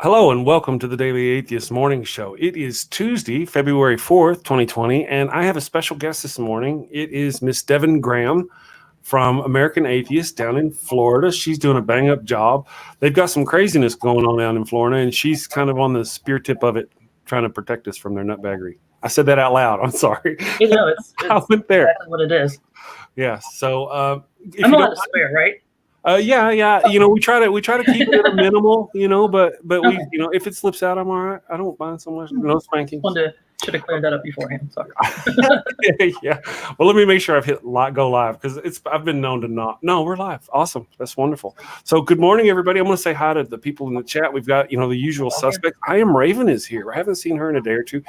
Hello and welcome to the Daily Atheist Morning Show. It is Tuesday, February 4th, 2020, and I have a special guest this morning. It is Miss Devon Graham from American Atheists down in Florida. She's doing a bang-up job. They've got some craziness going on down in Florida, and she's kind of on the spear tip of it, trying to protect us from their nutbaggery. I said that out loud. I'm sorry. You know, it's I went there. Exactly what it is. Yeah. So if I'm you allowed don't to swear, right? yeah. You know, we try to keep it at a minimal, but we, Okay. if it slips out, I'm all right. I don't mind so much. No spanking. Should have cleared that up beforehand. Sorry. Yeah. Well, let me make sure I've hit go live because I've been known to not. No, we're live. Awesome. That's wonderful. So good morning, everybody. I'm going to say hi to the people in the chat. We've got, the usual suspects. I am Raven is here. I haven't seen her in a day or two.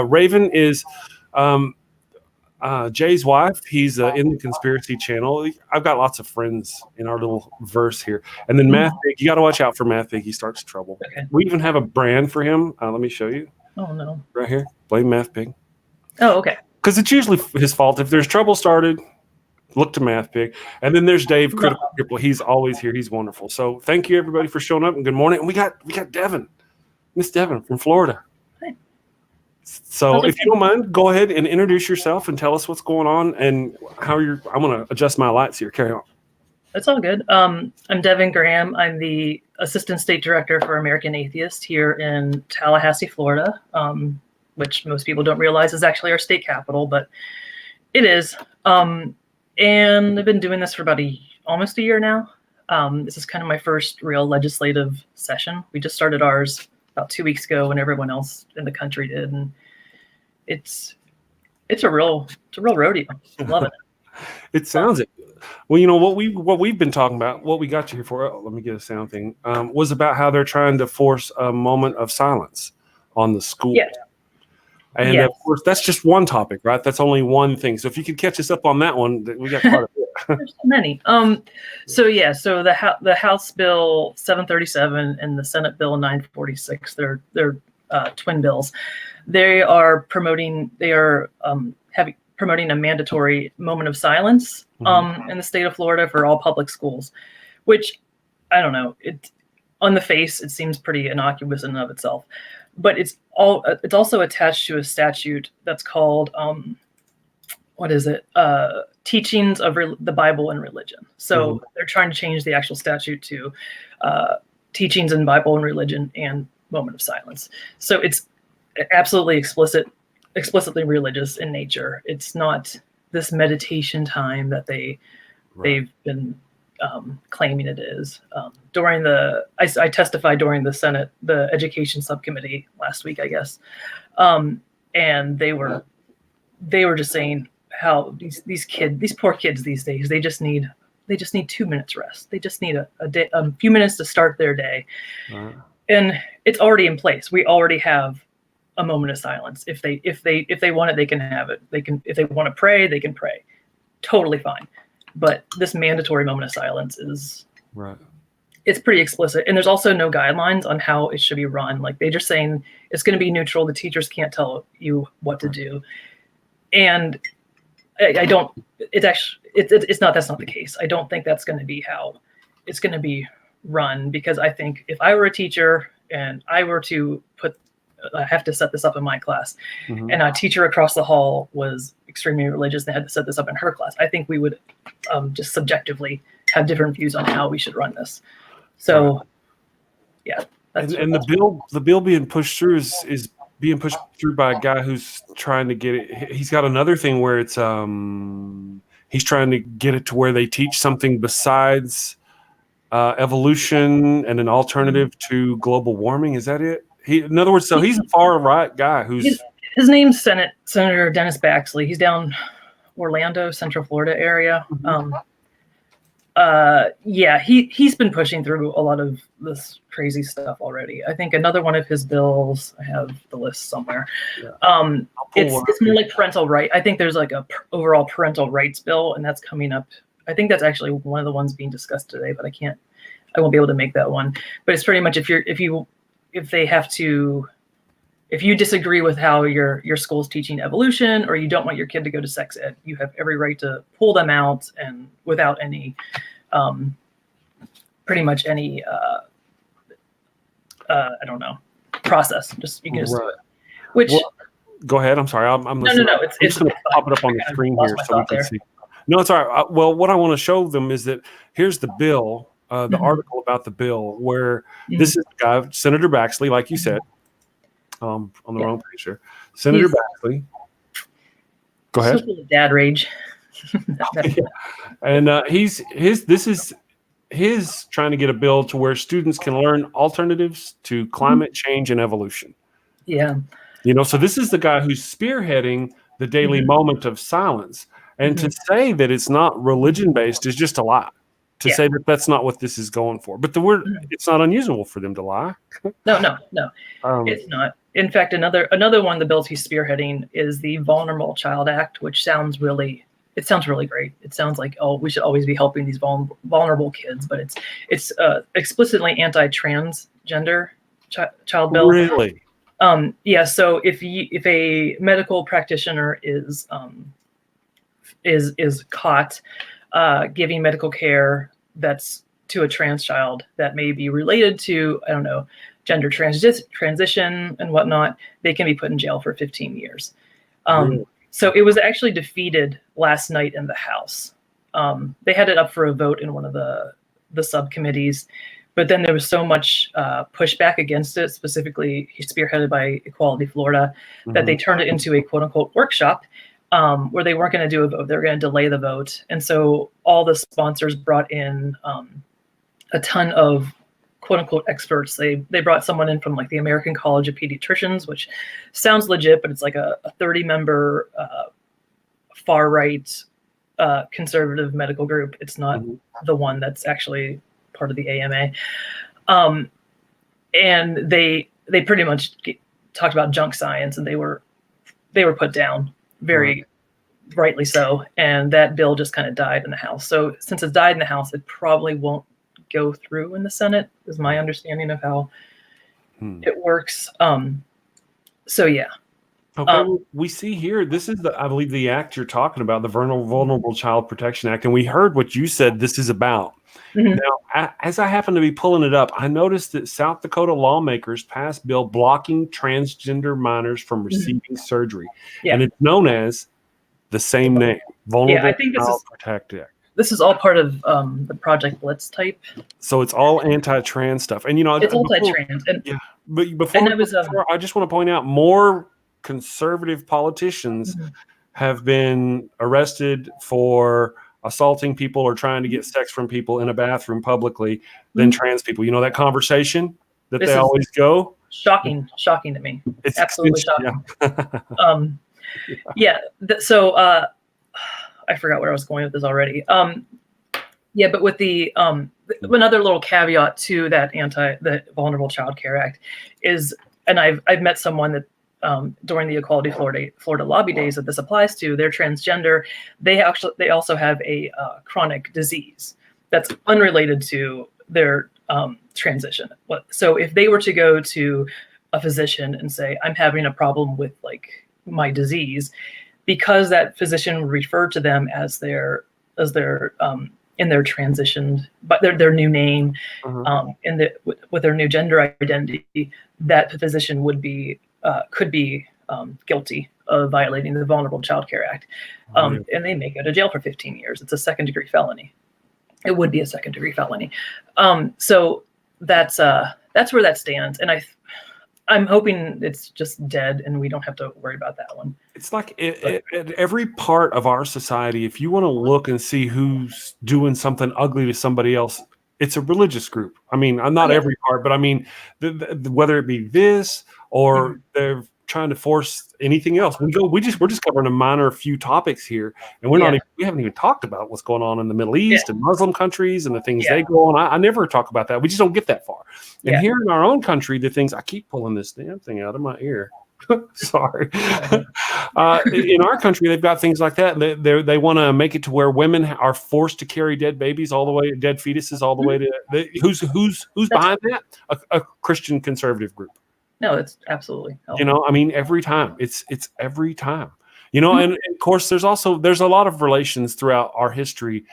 Raven is Jay's wife. He's in the conspiracy channel. I've got lots of friends in our little verse here. And then Mathpig, you got to watch out for Mathpig. He starts trouble. Okay. We even have a brand for him. Let me show you. Oh, no. Right here. Blame Mathpig. Oh, okay. Because it's usually his fault. If there's trouble started, look to Mathpig. And then there's Dave, Critical Cripple. He's always here. He's wonderful. So thank you, everybody, for showing up. And good morning. And we got Devon, Miss Devon from Florida. Hi. So if you don't mind, go ahead and introduce yourself and tell us what's going on and how I'm going to adjust my lights here. Carry on. That's all good. I'm Devon Graham. I'm the Assistant State Director for American Atheists here in Tallahassee, Florida, which most people don't realize is actually our state capital, but it is. And I've been doing this for about almost a year now. This is kind of my first real legislative session. We just started ours about 2 weeks ago when everyone else in the country did, and it's a real rodeo. I'm loving it. It sounds it. Well, what we've been talking about, what we got you here for, let me get a sound thing, was about how they're trying to force a moment of silence on the school. Yeah. And Yes. of course, that's just one topic, right? That's only one thing. So if you could catch us up on that one, we got quite a bit. There's so many. So the House Bill 737 and the Senate Bill 946, they're twin bills. They are promoting a mandatory moment of silence in the state of Florida for all public schools, which I don't know. On the face, it seems pretty innocuous in and of itself, but it's also attached to a statute that's called Teachings of the Bible and Religion. So they're trying to change the actual statute to Teachings in Bible and Religion and Moment of Silence. So it's absolutely explicitly religious in nature. It's not this meditation time that they've been claiming it is. I testified during the Senate, the Education Subcommittee last week, I guess, and they were just saying how these poor kids these days, they just need 2 minutes rest. They just need a few minutes to start their day, and it's already in place. We already have a moment of silence. If they want it, they can have it. If they want to pray, they can pray. Totally fine. But this mandatory moment of silence is it's pretty explicit. And there's also no guidelines on how it should be run. Like they're just saying it's going to be neutral. The teachers can't tell you what to do. And that's not the case. I don't think that's going to be how it's going to be run, because I think if I were a teacher and I were to I have to set this up in my class, and a teacher across the hall was extremely religious and had to set this up in her class, I think we would just subjectively have different views on how we should run this. So, yeah. And the bill being pushed through is being pushed through by a guy who's trying to get it. He's got another thing where it's he's trying to get it to where they teach something besides evolution and an alternative to global warming. Is that it? In other words, so he's a far right guy who's. His name's Senator Dennis Baxley. He's down Orlando, Central Florida area. He's been pushing through a lot of this crazy stuff already. I think another one of his bills, I have the list somewhere. It's more like parental right. I think there's like a overall parental rights bill, and that's coming up. I think that's actually one of the ones being discussed today, but I won't be able to make that one. But it's pretty much if you disagree with how your school's teaching evolution, or you don't want your kid to go to sex ed, you have every right to pull them out, and without any, pretty much any I don't know, process. Just you can just do Right. it. Which Well, go ahead. I'm sorry. I'm no, listening. it's I'm just going to pop it up on the I screen lost here my so we thought can there. see. No, it's all right. Well, what I want to show them is that here's the bill, the article about the bill, where this is the guy, Senator Baxley, like you said, on the wrong page here. Senator Baxley. Go ahead. So full of dad rage. And this is his trying to get a bill to where students can learn alternatives to climate change and evolution. Yeah. So this is the guy who's spearheading the daily moment of silence. And to say that it's not religion-based is just a lie. To say that that's not what this is going for. But it's not unusual for them to lie. No. It's not. In fact, another one of the bills he's spearheading is the Vulnerable Child Act, which sounds really great. It sounds like, oh, we should always be helping these vulnerable kids, but it's explicitly anti-transgender child bill. Really? Yeah. So if a medical practitioner is caught giving medical care that's to a trans child that may be related to, I don't know, gender transition and whatnot, they can be put in jail for 15 years. Really? So it was actually defeated last night in the House. They had it up for a vote in one of the subcommittees, but then there was so much pushback against it, specifically spearheaded by Equality Florida, that they turned it into a quote unquote workshop where they weren't going to do a vote. They were going to delay the vote. And so all the sponsors brought in a ton of quote unquote experts. They brought someone in from like the American College of Pediatricians, which sounds legit, but it's like a 30-member far right conservative medical group. It's not the one that's actually part of the AMA. And they pretty much talked about junk science, and they were put down, very rightly so. And that bill just kind of died in the House. So since it died in the House, it probably won't go through in the Senate, is my understanding of how it works. So yeah. Okay, we see here, this is I believe the act you're talking about, the Vulnerable Child Protection Act, and we heard what you said this is about. Now, as I happen to be pulling it up, I noticed that South Dakota lawmakers passed bill blocking transgender minors from receiving surgery, and it's known as the same name, Vulnerable Child Protection Act. This is all part of the Project Blitz type. So it's all anti-trans stuff, and it's anti-trans. But before, I just want to point out more conservative politicians have been arrested for assaulting people or trying to get sex from people in a bathroom publicly than trans people. You know that conversation that they always go? Shocking to me. It's absolutely shocking. Yeah. So I forgot where I was going with this already. But with the another little caveat to the Vulnerable Child Care Act is, and I've met someone that during the Equality Florida lobby days that this applies to, they're transgender. They also have a chronic disease that's unrelated to their transition. So if they were to go to a physician and say, I'm having a problem with like my disease, because that physician would refer to them as their in their transitioned, but their new name, with their new gender identity, that physician could be guilty of violating the Vulnerable Child Care Act, and they may go to jail for 15 years. It's a second-degree felony. It would be a second-degree felony. So that's where that stands, and I'm hoping it's just dead and we don't have to worry about that one. It's like at every part of our society, if you want to look and see who's doing something ugly to somebody else, it's a religious group. I mean, I'm not every part, but I mean, whether it be this or they're trying to force anything else. We're just covering a minor few topics here, and we haven't even talked about what's going on in the Middle East and Muslim countries and the things they go on. I never talk about that. We just don't get that far. And here in our own country, the things, I keep pulling this damn thing out of my ear. Sorry. In our country, they've got things like that. They want to make it to where women are forced to carry dead babies all the way, dead fetuses all the way to who's behind that? A Christian conservative group. No, it's absolutely. I mean, every time it's every time. And of course, there's a lot of relations throughout our history.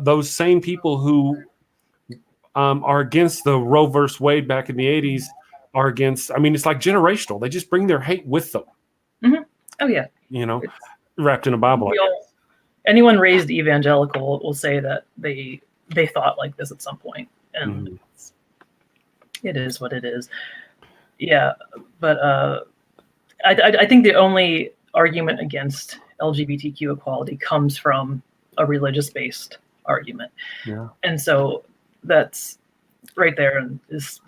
Those same people who are against the Roe versus Wade back in the 80s are against. I mean, it's like generational. They just bring their hate with them. Mm-hmm. Oh yeah, wrapped in a Bible. Anyone raised evangelical will say that they thought like this at some point, and it is what it is. Yeah, but I think the only argument against LGBTQ equality comes from a religious-based argument. Yeah. And so that's right there, and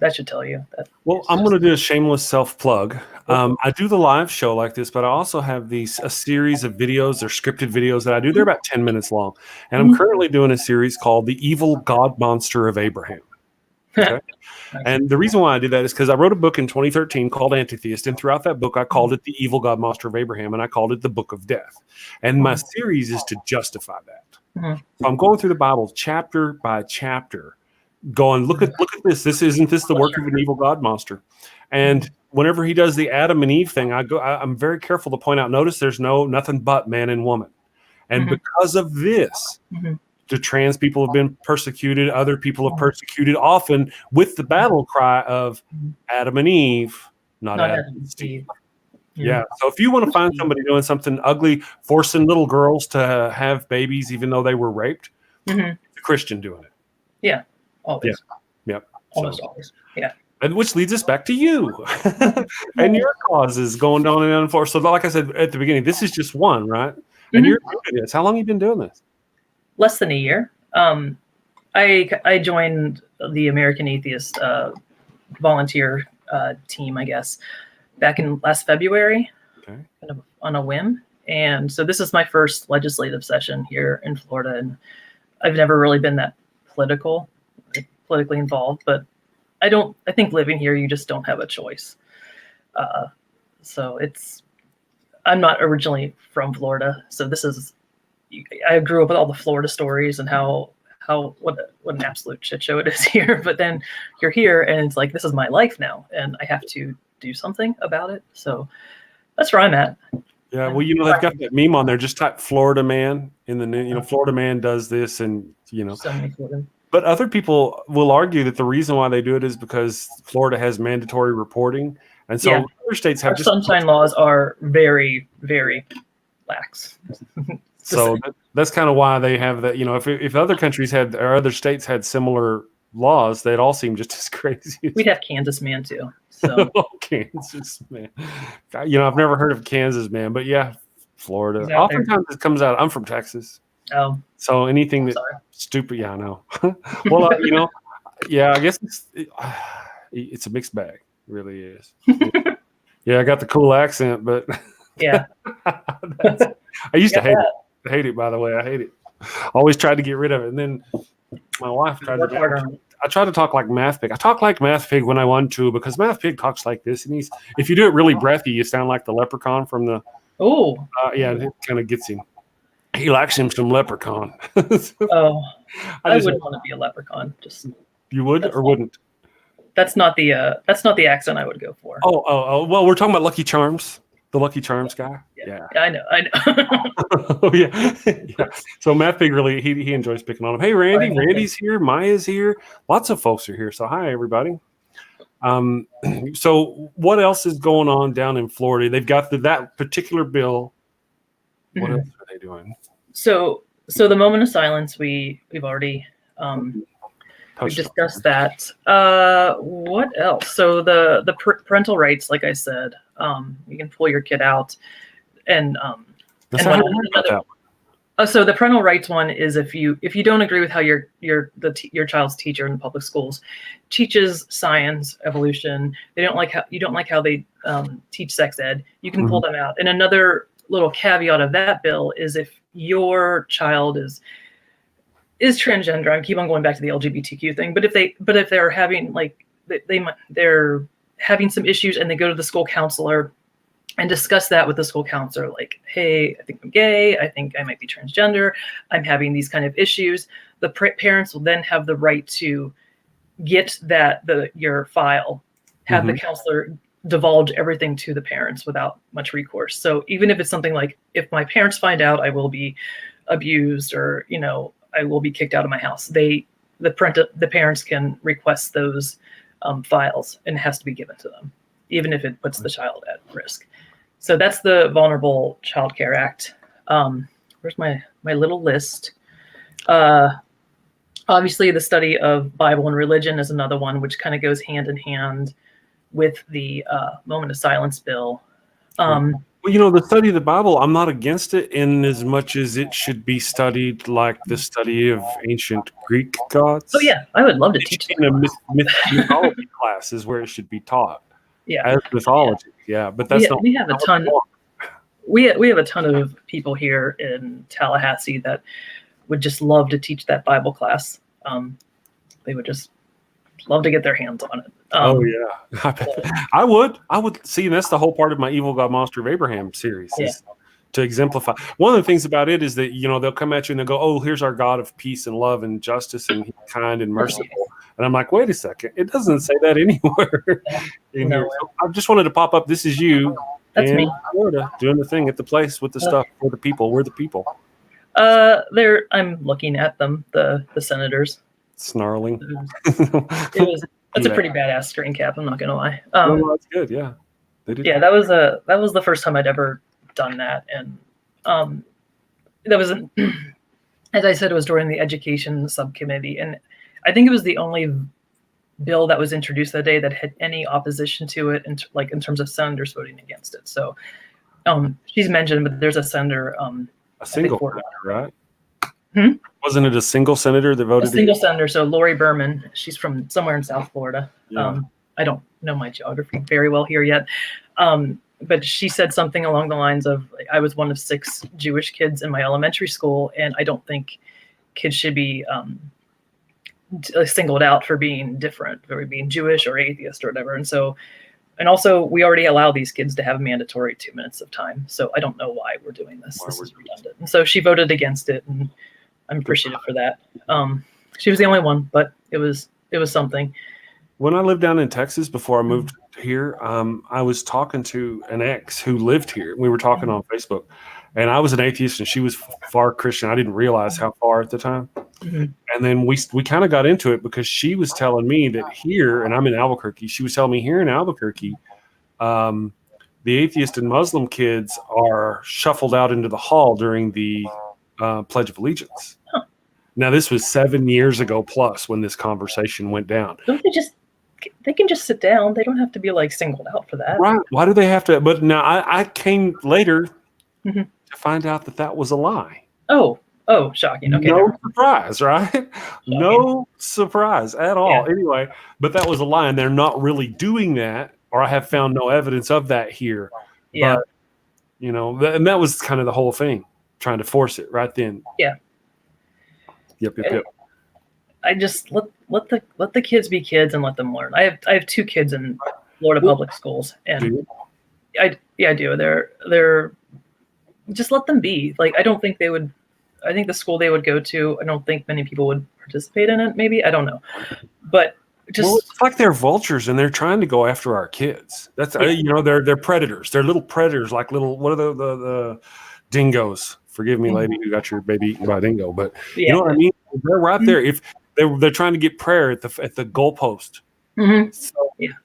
that should tell you that. Well, I'm going to do a shameless self-plug. I do the live show like this, but I also have a series of videos. They're scripted videos that I do. They're about 10 minutes long. And I'm currently doing a series called The Evil God Monster of Abraham. Okay. And the reason why I did that is because I wrote a book in 2013 called Atheist, and throughout that book I called it The Evil God Monster of Abraham, and I called it The Book of Death. And my series is to justify that. So I'm going through the Bible chapter by chapter, going, look at this. Isn't this the work of an evil God monster? And whenever he does the Adam and Eve thing, I'm very careful to point out, notice there's nothing but man and woman. And because of this, the trans people have been persecuted. Other people have persecuted, often with the battle cry of Adam and Eve, not Adam and Steve. Yeah. So if you want to find somebody doing something ugly, forcing little girls to have babies even though they were raped, it's a Christian doing it. Yeah. Always. Yeah. Yep. Almost always. Yeah. And which leads us back to you and your causes going down and forth. So like I said at the beginning, this is just one, right? And you're doing this. How long have you been doing this? Less than a year. I joined the American Atheist volunteer team, I guess, back in last February, kind of on a whim. And so this is my first legislative session here in Florida, and I've never really been that politically involved, but I think living here, you just don't have a choice. So I'm not originally from Florida, so I grew up with all the Florida stories and what an absolute shit show it is here. But then you're here and it's like, this is my life now and I have to do something about it. So that's where I'm at. Yeah. Well, they've got that meme on there. Just type Florida man in the new, Florida man does this and, So many Florida. But other people will argue that the reason why they do it is because Florida has mandatory reporting. And so other states have sunshine laws are very, very lax. So that's kind of why they have that. If other countries or other states had similar laws, they'd all seem just as crazy. We'd have Kansas man too. So Kansas man. I've never heard of Kansas man, but yeah, Florida. Oftentimes it comes out. I'm from Texas. Oh. So anything that's stupid, yeah, I know. Well, I guess it's a mixed bag. It really is. Yeah, I got the cool accent, but yeah, I used to hate it. I hate it, by the way. I hate it. Always tried to get rid of it. And then my wife tried to. I try to talk like Mathpig. I talk like Mathpig when I want to because Mathpig talks like this. And if you do it really breathy, you sound like the leprechaun from the. Oh. Yeah, it kind of gets him. He likes him some leprechaun. I wouldn't want to be a leprechaun. You would or wouldn't? That's not the accent I would go for. Oh. Well, we're talking about Lucky Charms. The Lucky Charms guy? Yeah. I know. Oh, yeah. So Mathpig really, he enjoys picking on him. Hey, Randy. Randy's here. Maya's here. Lots of folks are here. So hi, everybody. So what else is going on down in Florida? They've got that particular bill. What else are they doing? So the moment of silence, we've already we discussed that. What else? So the parental rights, like I said, you can pull your kid out, and so the parental rights one is if you don't agree with how your child's teacher in the public schools teaches science, evolution, you don't like how they teach sex ed, you can pull them out. And another little caveat of that bill is if your child is transgender. I keep on going back to the LGBTQ thing, but if they're having they're having some issues and they go to the school counselor and discuss that with the school counselor, like, hey, I think I'm gay. I think I might be transgender. I'm having these kind of issues. The parents will then have the right to get your file, have the counselor divulge everything to the parents without much recourse. So even if it's something like, if my parents find out I will be abused or, I will be kicked out of my house, the parents can request those files, and it has to be given to them, even if it puts the child at risk. So that's the Vulnerable Child Care Act. Where's my little list? Obviously, the study of Bible and religion is another one, which kind of goes hand in hand with the moment of silence bill. Well, the study of the Bible, I'm not against it in as much as it should be studied like the study of ancient Greek gods. Oh yeah, I would love to teach in a mythology class is where it should be taught. Yeah, as mythology. Yeah, but that's not. We have a ton. We have a ton of people here in Tallahassee that would just love to teach that Bible class. They would just love to get their hands on it. Oh yeah, I would see. And that's the whole part of my Evil God Monster of Abraham series is to exemplify. One of the things about it is that they'll come at you and they'll go, "Oh, here's our God of peace and love and justice and kind and merciful." And I'm like, wait a second, it doesn't say that anywhere in here. So I just wanted to pop up. This is you. That's me. Florida doing the thing at the place with the stuff for the people. We're the people. I'm looking at them, the senators. Snarling. That's a pretty badass screen cap. I'm not gonna lie. Well, that's good. Yeah, they did. Yeah, that was the first time I'd ever done that, and that was, as I said, it was during the education subcommittee, and I think it was the only bill that was introduced that day that had any opposition to it, in terms of senators voting against it. So, she's mentioned, but there's a senator. A single senator, right? Wasn't it a single senator that voted? A single senator. So Lori Berman, she's from somewhere in South Florida. Yeah. I don't know my geography very well here yet. But she said something along the lines of, I was one of 6 Jewish kids in my elementary school, and I don't think kids should be singled out for being different, for being Jewish or atheist or whatever. And also, we already allow these kids to have mandatory 2 minutes of time. So I don't know why we're doing this. This is redundant. And so she voted against it, and I'm appreciative for that. She was the only one, but it was something. When I lived down in Texas before I moved here, I was talking to an ex who lived here. We were talking on Facebook, and I was an atheist and she was far Christian. I didn't realize how far at the time. And then we kind of got into it because she was telling me that here, and I'm in Albuquerque, she was telling me here in Albuquerque, the atheist and Muslim kids are shuffled out into the hall during the Pledge of Allegiance. Huh. Now, this was 7 years ago plus when this conversation went down. Don't they can just sit down. They don't have to be singled out for that. Right. Why do they have to? But now I came later to find out that was a lie. Oh, shocking. Okay. No surprise, right? Shocking. No surprise at all. Yeah. Anyway, but that was a lie, and they're not really doing that, or I have found no evidence of that here. Yeah. But, and that was kind of the whole thing, trying to force it right then. Yeah. Yep. I just let the kids be kids and let them learn. I have 2 kids in Florida public schools, and I do. They're just let them be. I don't think they would. I think the school they would go to, I don't think many people would participate in it. Maybe, I don't know, but it's like they're vultures and they're trying to go after our kids. That's they're predators. They're little predators, like little what are the dingoes? Forgive me, lady, who got your baby eaten by a dingo, but you know what I mean. They're right there. If they're trying to get prayer at the goalpost. So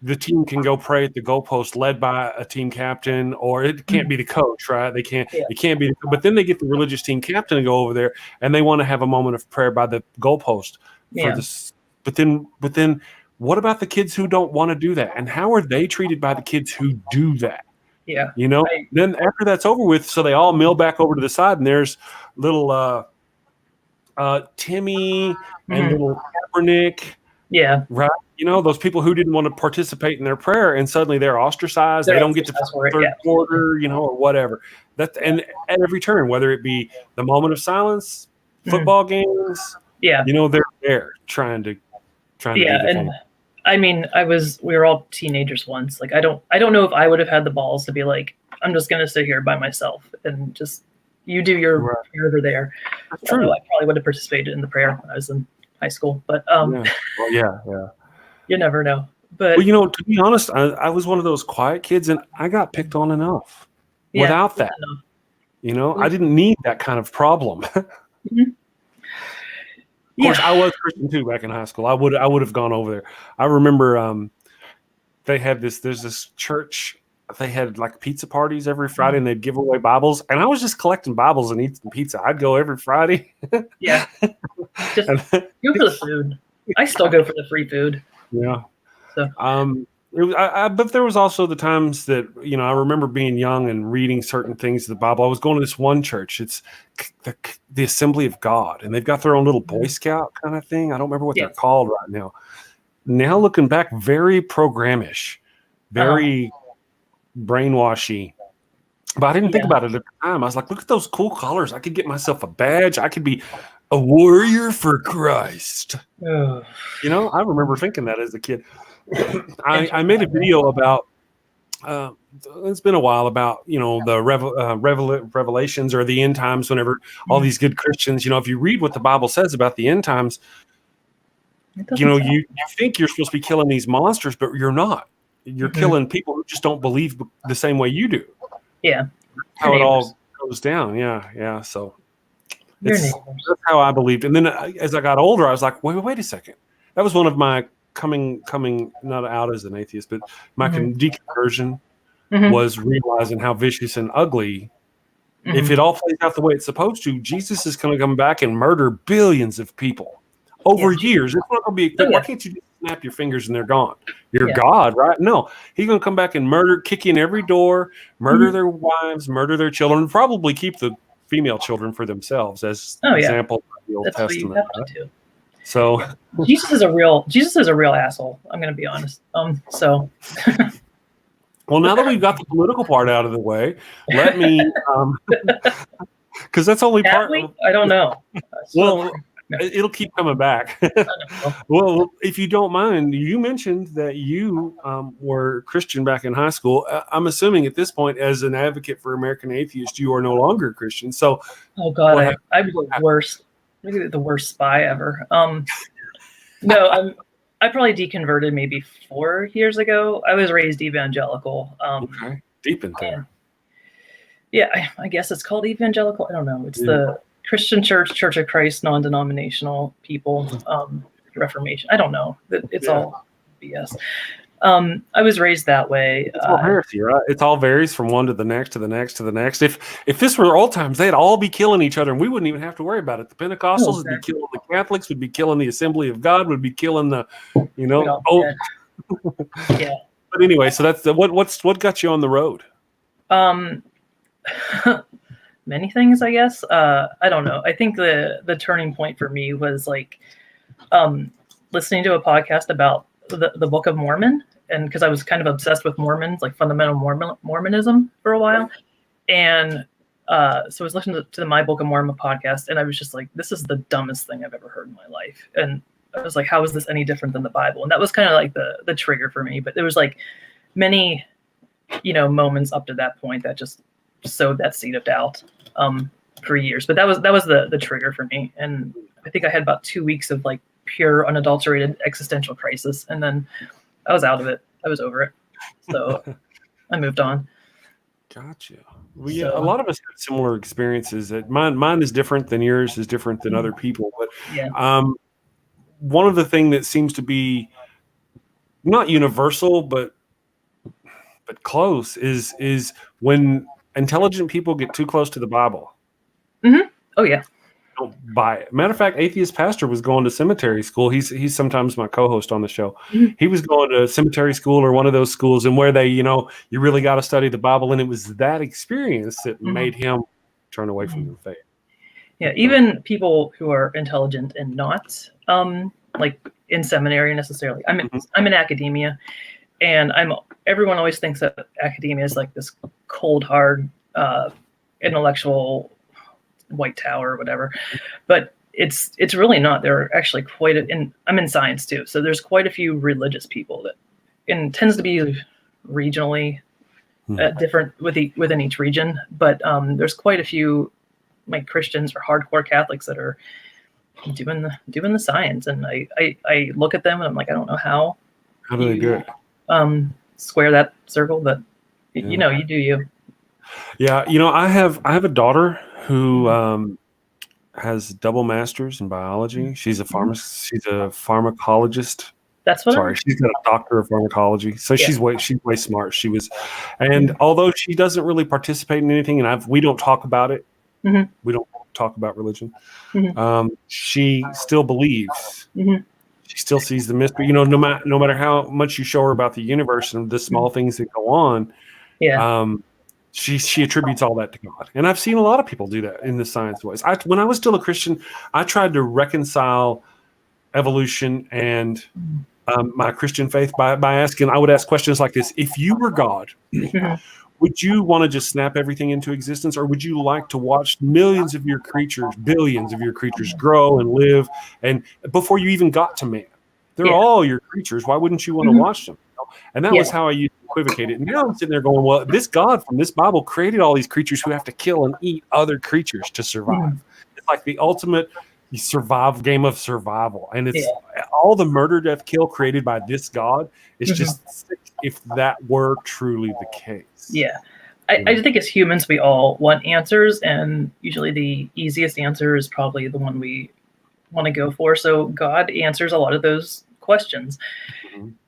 the team can go pray at the goalpost, led by a team captain, or it can't be the coach, right? They can't. It can't be. But then they get the religious team captain to go over there, and they want to have a moment of prayer by the goalpost. But then, what about the kids who don't want to do that? And how are they treated by the kids who do that? Yeah. Then after that's over with, so they all mill back over to the side, and there's little Timmy and little Kaepernick. Yeah. Right. Those people who didn't want to participate in their prayer, and suddenly they're ostracized. They don't get to third quarter, or whatever. And at every turn, whether it be the moment of silence, football games, they're there trying to. Yeah, and I mean, we were all teenagers once. I don't know if I would have had the balls to be like, I'm just gonna sit here by myself and just you do your prayer over there. That's true. I probably would have participated in the prayer when I was in high school, but yeah. You never know. But to be honest, I was one of those quiet kids, and I got picked on enough without that. Enough. I didn't need that kind of problem. course, Yeah. I was Christian too back in high school. I would have gone over there. I remember they had there's this church. They had like pizza parties every Friday, and they'd give away Bibles. And I was just collecting Bibles and eating pizza. I'd go every Friday. Yeah. Just And, go for the food. I still go for the free food. yeah. So But there was also the times that, I remember being young and reading certain things of the Bible. I was going to this one church. It's the Assembly of God, and they've got their own little Boy Scout kind of thing. I don't remember what they're called right now. Now looking back, very programish, very brainwashy. But I didn't think about it at the time. I was like, look at those cool colors. I could get myself a badge. I could be a warrior for Christ. I remember thinking that as a kid. I made a video about it's been a while about the revelations or the end times. Whenever all these good Christians, if you read what the Bible says about the end times, you think you're supposed to be killing these monsters, but you're not. You're killing people who just don't believe the same way you do. Yeah, how it all goes down. Yeah. So that's how I believed. And then as I got older, I was like, wait a second. That was one of my coming not out as an atheist, but my deconversion was realizing how vicious and ugly. If it all plays out the way it's supposed to, Jesus is going to come back and murder billions of people over years. It's not going to be quick. Why can't you just snap your fingers and they're gone? You're God, right? No, he's going to come back and kick in every door, murder their wives, murder their children, probably keep the female children for themselves as example of the Old Testament. What you have to do. So Jesus is a real asshole. I'm going to be honest. So. Well, now that we've got the political part out of the way, let me, because that's only part. I don't know. Well, it'll keep coming back. Well, if you don't mind, you mentioned that you were Christian back in high school. I'm assuming at this point, as an advocate for American Atheists, you are no longer Christian. So, oh God, I was the worst. Maybe the worst spy ever. No, I probably deconverted maybe 4 years ago. I was raised evangelical. Okay, deep in there. Yeah, I guess it's called evangelical. I don't know. It's the Christian Church of Christ, non-denominational people, Reformation. I don't know. It's all BS. I was raised that way. It's all heresy, right? It all varies from one to the next, to the next, to the next. If this were old times, they'd all be killing each other, and we wouldn't even have to worry about it. The Pentecostals would be killing the Catholics, would be killing the Assembly of God, would be killing the, yeah. But anyway, so that's what got you on the road? Many things, I guess. I don't know. I think the turning point for me was like listening to a podcast about the Book of Mormon, and because I was kind of obsessed with Mormons, like fundamental Mormonism for a while, and so I was listening to the My Book of Mormon podcast, and I was just like, this is the dumbest thing I've ever heard in my life, and I was like, how is this any different than the Bible? And that was kind of like the trigger for me. But there was like many moments up to that point that just sowed that seed of doubt for years. But that was the trigger for me, and I think I had about 2 weeks of like pure unadulterated existential crisis, and then I was out of it. I was over it, so I moved on. Gotcha. Well, yeah, a lot of us have similar experiences. That mine is different than yours, is different than other people. But one of the things that seems to be not universal, but close is when intelligent people get too close to the Bible. Mm-hmm. Oh yeah. Don't buy it. Matter of fact, Atheist Pastor was going to seminary school. He's sometimes my co-host on the show. Mm-hmm. He was going to seminary school or one of those schools, and where they, you really got to study the Bible, and it was that experience that made him turn away from the faith. Yeah, even people who are intelligent and not like in seminary necessarily. I'm in academia, and everyone always thinks that academia is like this cold, hard, intellectual white tower or whatever, but it's really not. There are actually I'm in science too, so there's quite a few religious people that, and tends to be regionally different within each region, but there's quite a few like Christians or hardcore Catholics that are doing the science, and I look at them and I'm like, I don't know how do they do it? Square that circle, but you do you. Yeah, I have a daughter who has double masters in biology. She's a she's a pharmacologist. That's what. Sorry, she's got a doctor of pharmacology. So she's way smart. She was, and although she doesn't really participate in anything, and we don't talk about it. We don't talk about religion. She still believes. She still sees the mystery. You know, no matter how much you show her about the universe and the small things that go on. She attributes all that to God. And I've seen a lot of people do that in the science ways. When I was still a Christian, I tried to reconcile evolution and my Christian faith by asking, I would ask questions like this. If you were God, would you want to just snap everything into existence, or would you like to watch millions of your creatures, billions of your creatures grow and live, and before you even got to man? They're all your creatures. Why wouldn't you want to watch them? And that was how I used to equivocate it. And now I'm sitting there going, well, this God from this Bible created all these creatures who have to kill and eat other creatures to survive. It's like the ultimate game of survival. And it's all the murder, death, kill created by this God. It's just sick if that were truly the case. Yeah. I think as humans, we all want answers. And usually the easiest answer is probably the one we want to go for. So God answers a lot of those questions.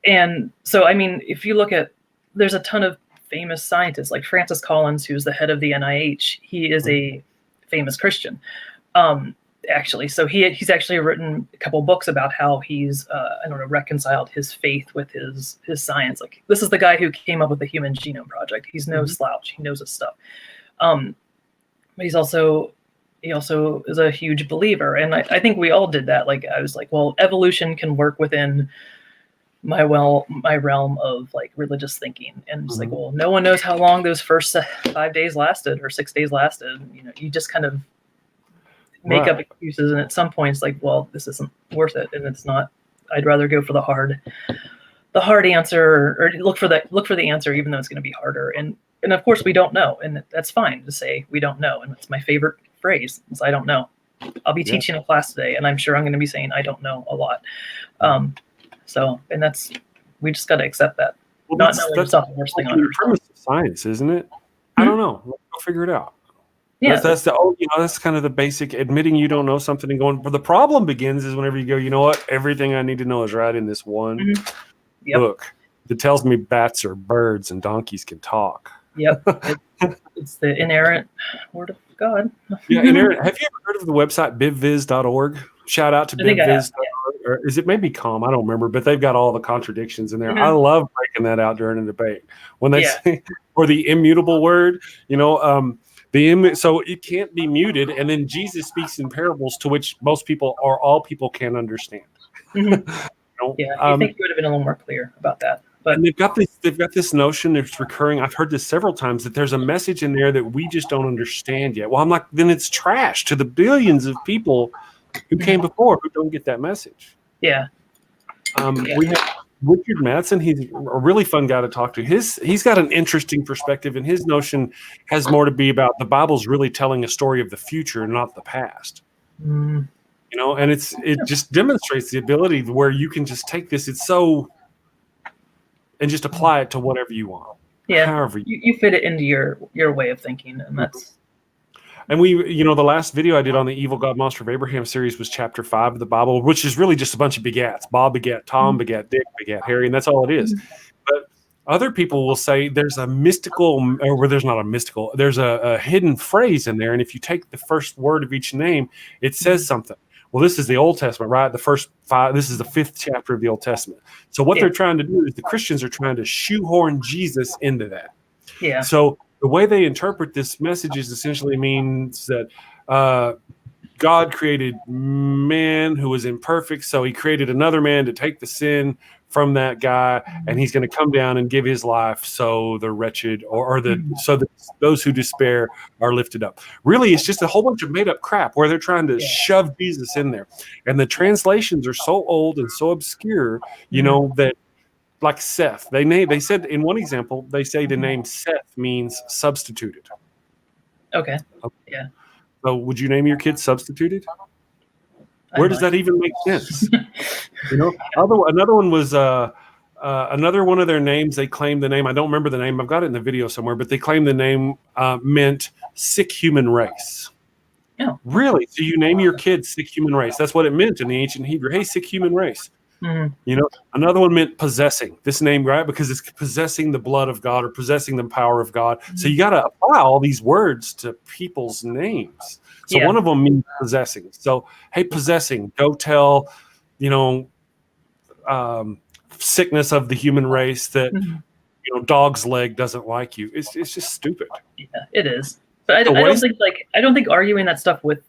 And so, I mean, if you look at, there's a ton of famous scientists like Francis Collins, who's the head of the NIH. He is a famous Christian, actually. So he's actually written a couple books about how he's, reconciled his faith with his science. Like, this is the guy who came up with the Human Genome Project. He's no slouch. He knows his stuff. But he also is a huge believer. And I think we all did that. Like, I was like, well, evolution can work within my realm of like religious thinking. And it's like, well, no one knows how long those first 5 days lasted or 6 days lasted. You know, you just kind of make up excuses. And at some point it's like, well, this isn't worth it. And it's not, I'd rather go for the hard answer, or look for the answer, even though it's going to be harder. And of course we don't know. And that's fine to say we don't know. And it's my favorite phrase is I don't know. I'll be teaching a class today, and I'm sure I'm going to be saying I don't know a lot. And we just got to accept that. Well, not knowing is not the worst thing on earth. Premise of science, isn't it? I don't know. Let's go figure it out. Yeah, that's kind of the basic admitting you don't know something and going. But the problem begins is whenever you go, you know what? Everything I need to know is right in this one book that tells me bats are birds and donkeys can talk. Yep, it's the inerrant word of God. Inerrant. Have you ever heard of the website bibviz.org? Shout out to bibviz.org. Or is it maybe com? I don't remember, but they've got all the contradictions in there. I love breaking that out during a debate when they say, or the immutable word, so it can't be muted. And then Jesus speaks in parables to which most people or all people can understand. I think you would have been a little more clear about that. But they've got this notion that's recurring. I've heard this several times, that there's a message in there that we just don't understand yet. Well, I'm like, then it's trash to the billions of people who came before who don't get that message. We have Richard Madsen. He's a really fun guy to talk to. He's got an interesting perspective, and his notion has more to be about the Bible's really telling a story of the future, not the past. And it just demonstrates the ability where you can just take this. And just apply it to whatever you want. Yeah, however you fit it into your way of thinking, and that's. And the last video I did on the Evil God Monster of Abraham series was chapter 5 of the Bible, which is really just a bunch of begats. Bob begat Tom, begat Dick, begat Harry, and that's all it is. But other people will say there's a mystical, or there's not a mystical, there's a hidden phrase in there, and if you take the first word of each name, it says something. Well, this is the Old Testament, right? The first 5, this is the 5th chapter of the Old Testament. So what they're trying to do is the Christians are trying to shoehorn Jesus into that. Yeah. So the way they interpret this message is essentially means that God created man who was imperfect. So he created another man to take the sin from that guy, and he's going to come down and give his life so the wretched so that those who despair are lifted up. Really, it's just a whole bunch of made up crap where they're trying to shove Jesus in there. And the translations are so old and so obscure, that like Seth, they said in one example, they say the name Seth means substituted. Okay. Yeah. So would you name your kid substituted? Where does that even make sense? Another one was another one of their names. They claimed the name. I don't remember the name. I've got it in the video somewhere, but they claimed the name meant sick human race. Yeah. Really? So you name your kid sick human race. That's what it meant in the ancient Hebrew. Hey, sick human race. Mm-hmm. You know, another one meant possessing. This name, right? Because it's possessing the blood of God or possessing the power of God. Mm-hmm. So you got to apply all these words to people's names. So one of them means possessing. So, hey, possessing, go tell, you know, sickness of the human race that, you know, dog's leg doesn't like you. It's just stupid. Yeah, it is. But I don't think arguing that stuff with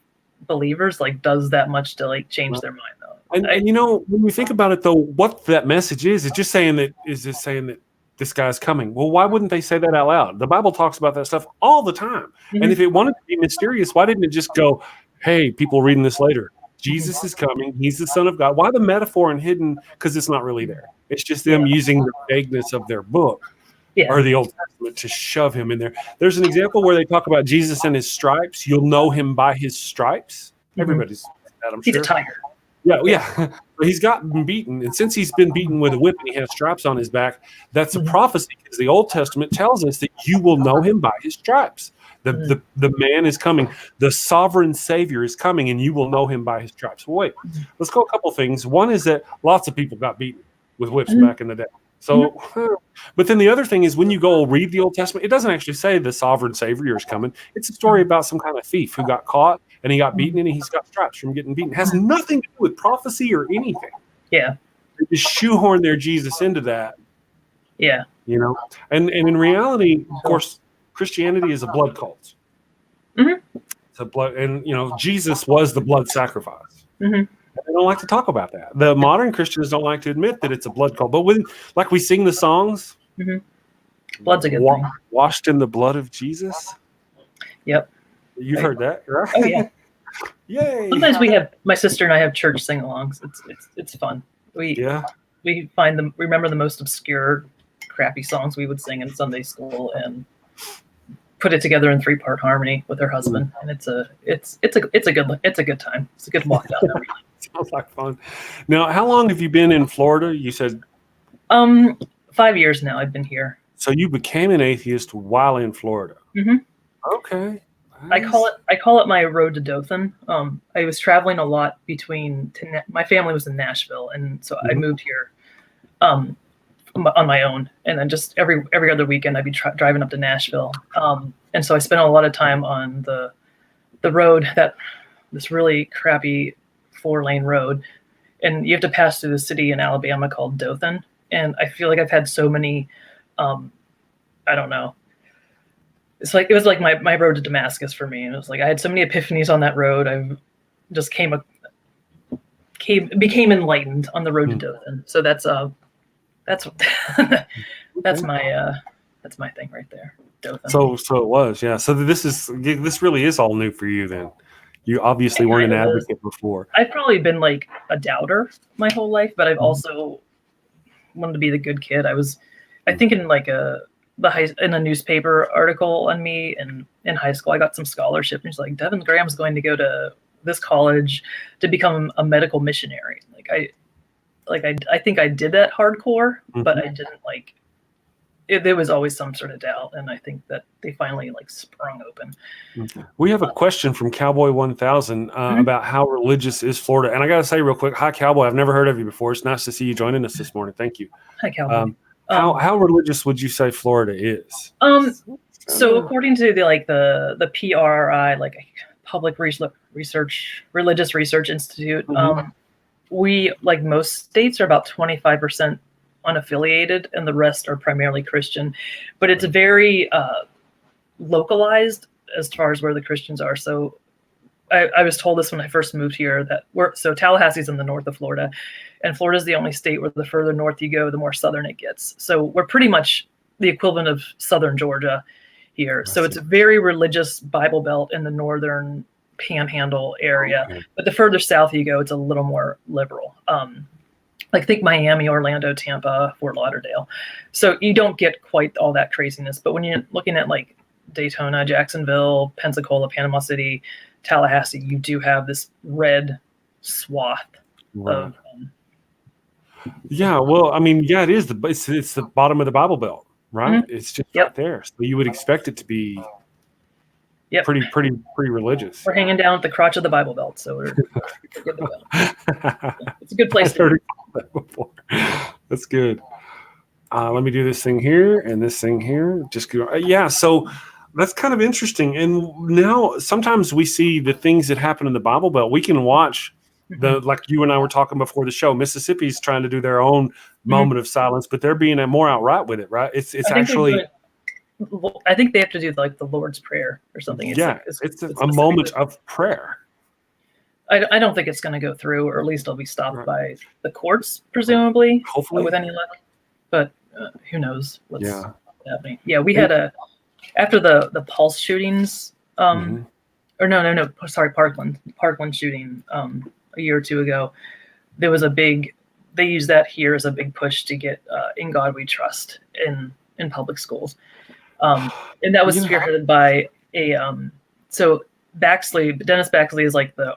believers like does that much to like change their mind though. And you know, when we think about it though, what that message is just saying that this guy's coming. Well, why wouldn't they say that out loud? The Bible talks about that stuff all the time. Mm-hmm. And if it wanted to be mysterious, why didn't it just go, hey, people reading this later, Jesus is coming. He's the Son of God. Why the metaphor and hidden? Because it's not really there. It's just them using the vagueness of their book or the Old Testament to shove him in there. There's an example where they talk about Jesus and his stripes. You'll know him by his stripes. Everybody's that, I'm sure. He's a tiger. Yeah. He's gotten beaten. And since he's been beaten with a whip and he has stripes on his back, that's a prophecy because the Old Testament tells us that you will know him by his stripes. The man is coming. The sovereign Savior is coming, and you will know him by his stripes. Well, wait, let's go a couple things. One is that lots of people got beaten with whips back in the day. So, but then the other thing is when you go read the Old Testament, it doesn't actually say the sovereign Savior is coming. It's a story about some kind of thief who got caught and he got beaten and he's got stripes from getting beaten. It has nothing to do with prophecy or anything. Yeah. They just shoehorn their Jesus into that. Yeah. You know, and in reality, of course, Christianity is a blood cult. It's a blood, and you know, Jesus was the blood sacrifice. They don't like to talk about that. The modern Christians don't like to admit that it's a blood cult. But when, like, we sing the songs, blood's a good thing. Washed in the blood of Jesus. Yep. You've heard that, right? Oh yeah. Yay! Sometimes my sister and I have church sing-alongs. It's fun. We remember the most obscure, crappy songs we would sing in Sunday school and put it together in 3-part harmony with her husband, and it's a good time. It's a good walk down memory lane. Sounds like fun. Now, how long have you been in Florida? You said 5 years now. I've been here. So you became an atheist while in Florida. Okay. Nice. I call it my road to Dothan. I was traveling a lot my family was in Nashville, and so I moved here on my own, and then just every other weekend I'd be driving up to Nashville, and so I spent a lot of time on the road, this really crappy 4-lane road, and you have to pass through the city in Alabama called Dothan, and I feel like I've had so many I don't know, it was like my road to Damascus for me, and it was like I had so many epiphanies on that road. I just became enlightened on the road to Dothan. So that's my thing right there. Dothan. So it was, yeah. So this really is all new for you then. You obviously weren't an advocate before. I've probably been like a doubter my whole life, but I've also wanted to be the good kid. I think in like in a newspaper article on me, and in high school I got some scholarship, and it's like Devon Graham's going to go to this college to become a medical missionary. I think I did that hardcore, but I didn't like it. There was always some sort of doubt, and I think that they finally like sprung open. We have a question from Cowboy 1000 about how religious is Florida, and I gotta say real quick, hi Cowboy, I've never heard of you before. It's nice to see you joining us this morning. Thank you. Hi Cowboy. How religious would you say Florida is? So according to the PRI, like Public Research Religious Research Institute, we, like most states, are about 25% unaffiliated, and the rest are primarily Christian. But it's very localized as far as where the Christians are. So I was told this when I first moved here, so Tallahassee's in the north of Florida, and Florida's the only state where the further north you go, the more southern it gets. So we're pretty much the equivalent of southern Georgia here. So it's a very religious Bible Belt in the northern Panhandle area. Okay. But the further south you go, it's a little more liberal. Like think Miami, Orlando, Tampa, Fort Lauderdale. So you don't get quite all that craziness. But when you're looking at like Daytona, Jacksonville, Pensacola, Panama City, Tallahassee, you do have this red swath of well, I mean, it is it's the bottom of the Bible Belt, right? It's just right there. So you would expect it to be Yep. Pretty religious. We're hanging down at the crotch of the Bible Belt, so we're good to go. It's a good place to be. That before. That's good. Let me do this thing here and this thing here. Just go. Yeah. So that's kind of interesting. And now sometimes we see the things that happen in the Bible Belt. We can watch like you and I were talking before the show. Mississippi's trying to do their own moment of silence, but they're being more outright with it, right? It's actually. I think they have to do like the Lord's Prayer or something. It's a moment of prayer. I don't think it's going to go through, or at least it'll be stopped by the courts, presumably, hopefully, with any luck. But who knows what's happening? Yeah, we had after the Pulse shootings, or no, sorry, Parkland shooting a year or two ago. There was they used that here as a big push to get "In God We Trust" in public schools. And that was spearheaded by so Dennis Baxley is like the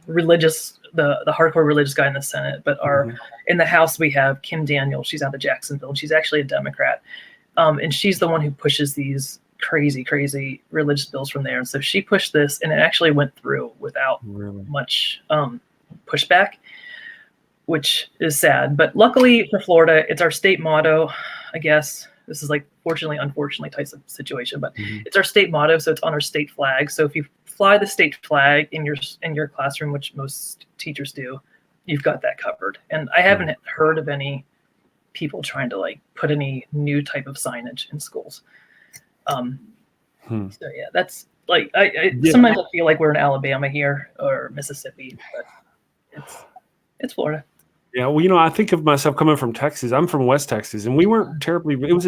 religious, the hardcore religious guy in the Senate, but in the House we have Kim Daniels. She's out of Jacksonville. She's actually a Democrat, and she's the one who pushes these crazy religious bills from there. And so she pushed this, and it actually went through without much pushback, which is sad. But luckily for Florida, it's our state motto, I guess. This is like unfortunately type of situation, but it's our state motto, so it's on our state flag. So if you fly the state flag in your classroom, which most teachers do, you've got that covered. And I haven't heard of any people trying to like put any new type of signage in schools. So yeah, that's like sometimes I feel like we're in Alabama here or Mississippi, but it's Florida. Yeah, well, I think of myself coming from Texas. I'm from West Texas, and we weren't terribly. It was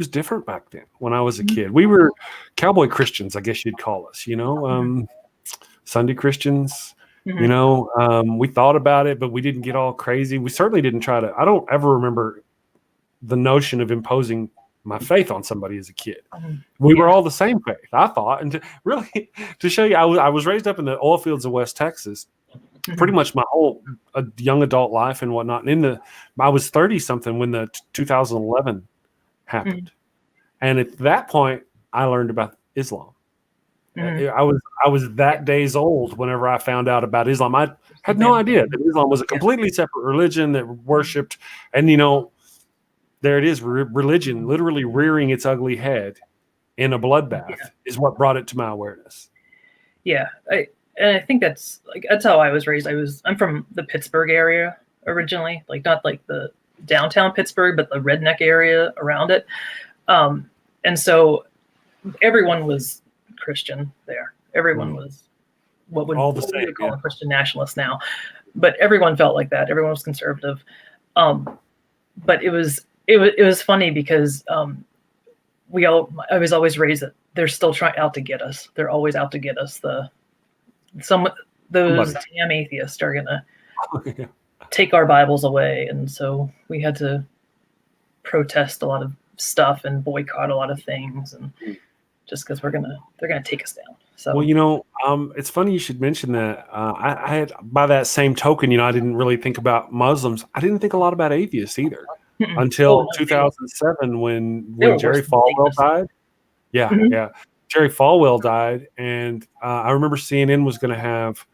different back then when I was a kid. We were cowboy Christians, I guess you'd call us. Sunday Christians. We thought about it, but we didn't get all crazy. We certainly didn't try to. I don't ever remember the notion of imposing my faith on somebody as a kid. We were all the same faith, I thought. And to show you, I was raised up in the oil fields of West Texas. Pretty much my whole young adult life and whatnot. And I was 30 something when the 2011 happened. And at that point I learned about Islam. I was that days old whenever I found out about Islam. I had no idea that Islam was a completely separate religion that worshipped. And, there it is. Religion literally rearing its ugly head in a bloodbath is what brought it to my awareness. Yeah. And I think that's how I was raised. I'm from the Pittsburgh area originally, like not like the downtown Pittsburgh, but the redneck area around it. And so everyone was Christian there. Everyone was what we would call a Christian nationalist now, but everyone felt like that. Everyone was conservative. But it was funny because I was always raised that they're still out to get us. They're always out to get us. Those damn atheists are gonna take our Bibles away, and so we had to protest a lot of stuff and boycott a lot of things, and just because they're gonna take us down. So it's funny you should mention that. I had, by that same token, I didn't really think about Muslims. I didn't think a lot about atheists either until 2007 when Jerry Falwell died. Jerry Falwell died, and I remember CNN was going to have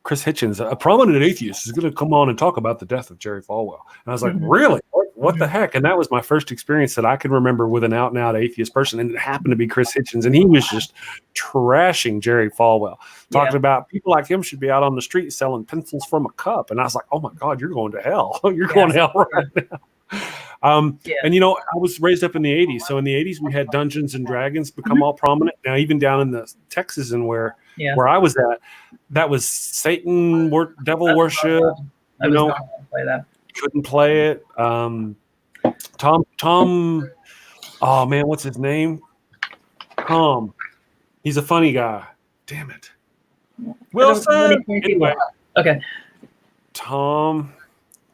Chris Hitchens, a prominent atheist, is going to come on and talk about the death of Jerry Falwell. And I was like, really? What the heck? And that was my first experience that I can remember with an out-and-out atheist person, and it happened to be Chris Hitchens, and he was just trashing Jerry Falwell, talking about people like him should be out on the street selling pencils from a cup. And I was like, oh my God, you're going to hell. You're going to hell right now. And I was raised up in the 80s. So in the 80s, we had Dungeons and Dragons become all prominent. Now, even down in the Texas and where I was at, that was Satan, devil worship. I was not going to play that. Couldn't play it. Tom. Oh man, what's his name? Tom. He's a funny guy. Damn it. Wilson. Anyway. Okay. Tom.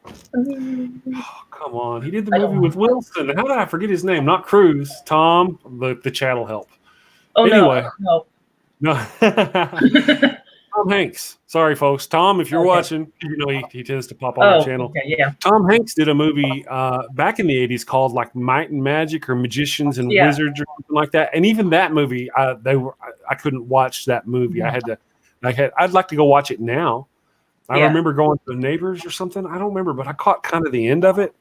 Oh, come on. He did the movie with Wilson. How did I forget his name? Not Cruise. Tom. The chat will help. Oh, anyway. No. Tom Hanks. Sorry, folks. Tom, if you're watching, he tends to pop on our channel. Okay, yeah. Tom Hanks did a movie back in the 80s called like Might and Magic or Magicians and Wizards or something like that. And even that movie, I couldn't watch that movie. I'd like to go watch it now. I remember going to the Neighbors or something. I don't remember, but I caught kind of the end of it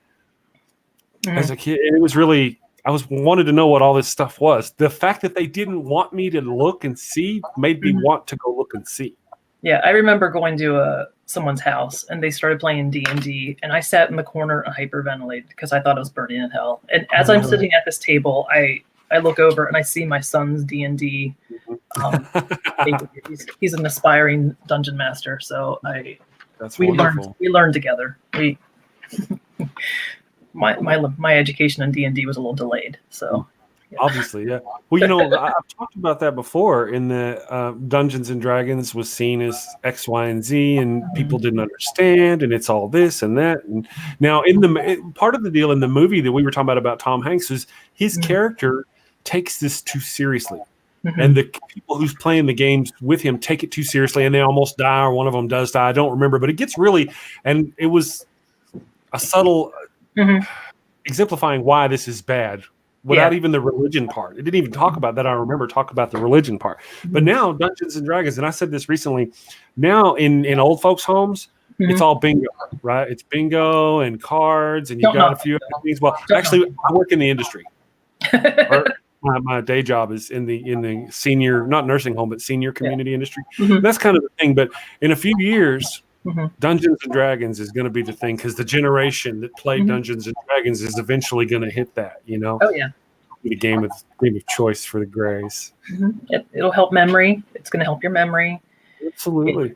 as a kid. And it was really, wanted to know what all this stuff was. The fact that they didn't want me to look and see made me want to go look and see. Yeah, I remember going to someone's house and they started playing D&D, and I sat in the corner and hyperventilated because I thought I was burning in hell. And as I'm sitting at this table, I look over and I see my son's D&D. He's an aspiring dungeon master, so we learned together. My education in D&D was a little delayed, so. Yeah. Obviously, yeah. Well, I've talked about that before. In the Dungeons and Dragons was seen as X, Y, and Z, and people didn't understand, and it's all this and that. And now, part of the deal in the movie that we were talking about Tom Hanks is his character takes this too seriously, and the people who's playing the games with him take it too seriously, and they almost die, or one of them does die. I don't remember, but it gets really, and it was a subtle exemplifying why this is bad. Without even the religion part. It didn't even talk about that. I remember talk about the religion part. But now Dungeons and Dragons, and I said this recently, now in old folks' homes, it's all bingo, right? It's bingo and cards, and you've got a few other things. Well, actually, I work in the industry. My day job is in the senior, not nursing home, but senior community industry. That's kind of the thing. But in a few years, Dungeons and Dragons is going to be the thing, because the generation that played Dungeons and Dragons is eventually going to hit that, Oh yeah, the game of choice for the Greys. It'll help memory. It's going to help your memory. Absolutely.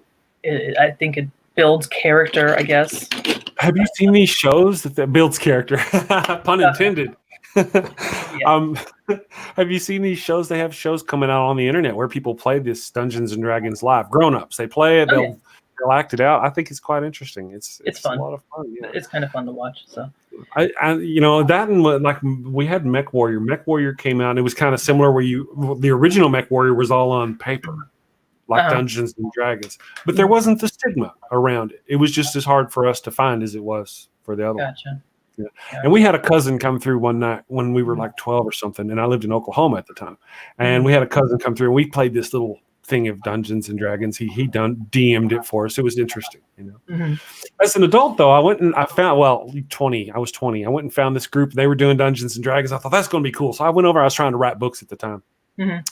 I think it builds character, I guess. Have you seen these shows that builds character? Pun intended. Have you seen these shows? They have shows coming out on the internet where people play this Dungeons and Dragons live. Grown-ups, they play it. They'll act it out. I think it's quite interesting. It's fun. A lot of fun. Yeah. It's kind of fun to watch. So that and like we had Mech Warrior. Mech Warrior came out, and it was kind of similar where the original Mech Warrior was all on paper, like Dungeons and Dragons, but there wasn't the stigma around it. It was just as hard for us to find as it was for the other one. Yeah. And we had a cousin come through one night when we were like 12 or something, and I lived in Oklahoma at the time, and we had a cousin come through, and we played this little thing of Dungeons and Dragons. He DM'd it for us. It was interesting, As an adult, though, I went and I found 20. I was 20. I went and found this group. They were doing Dungeons and Dragons. I thought that's going to be cool. So I went over. I was trying to write books at the time. I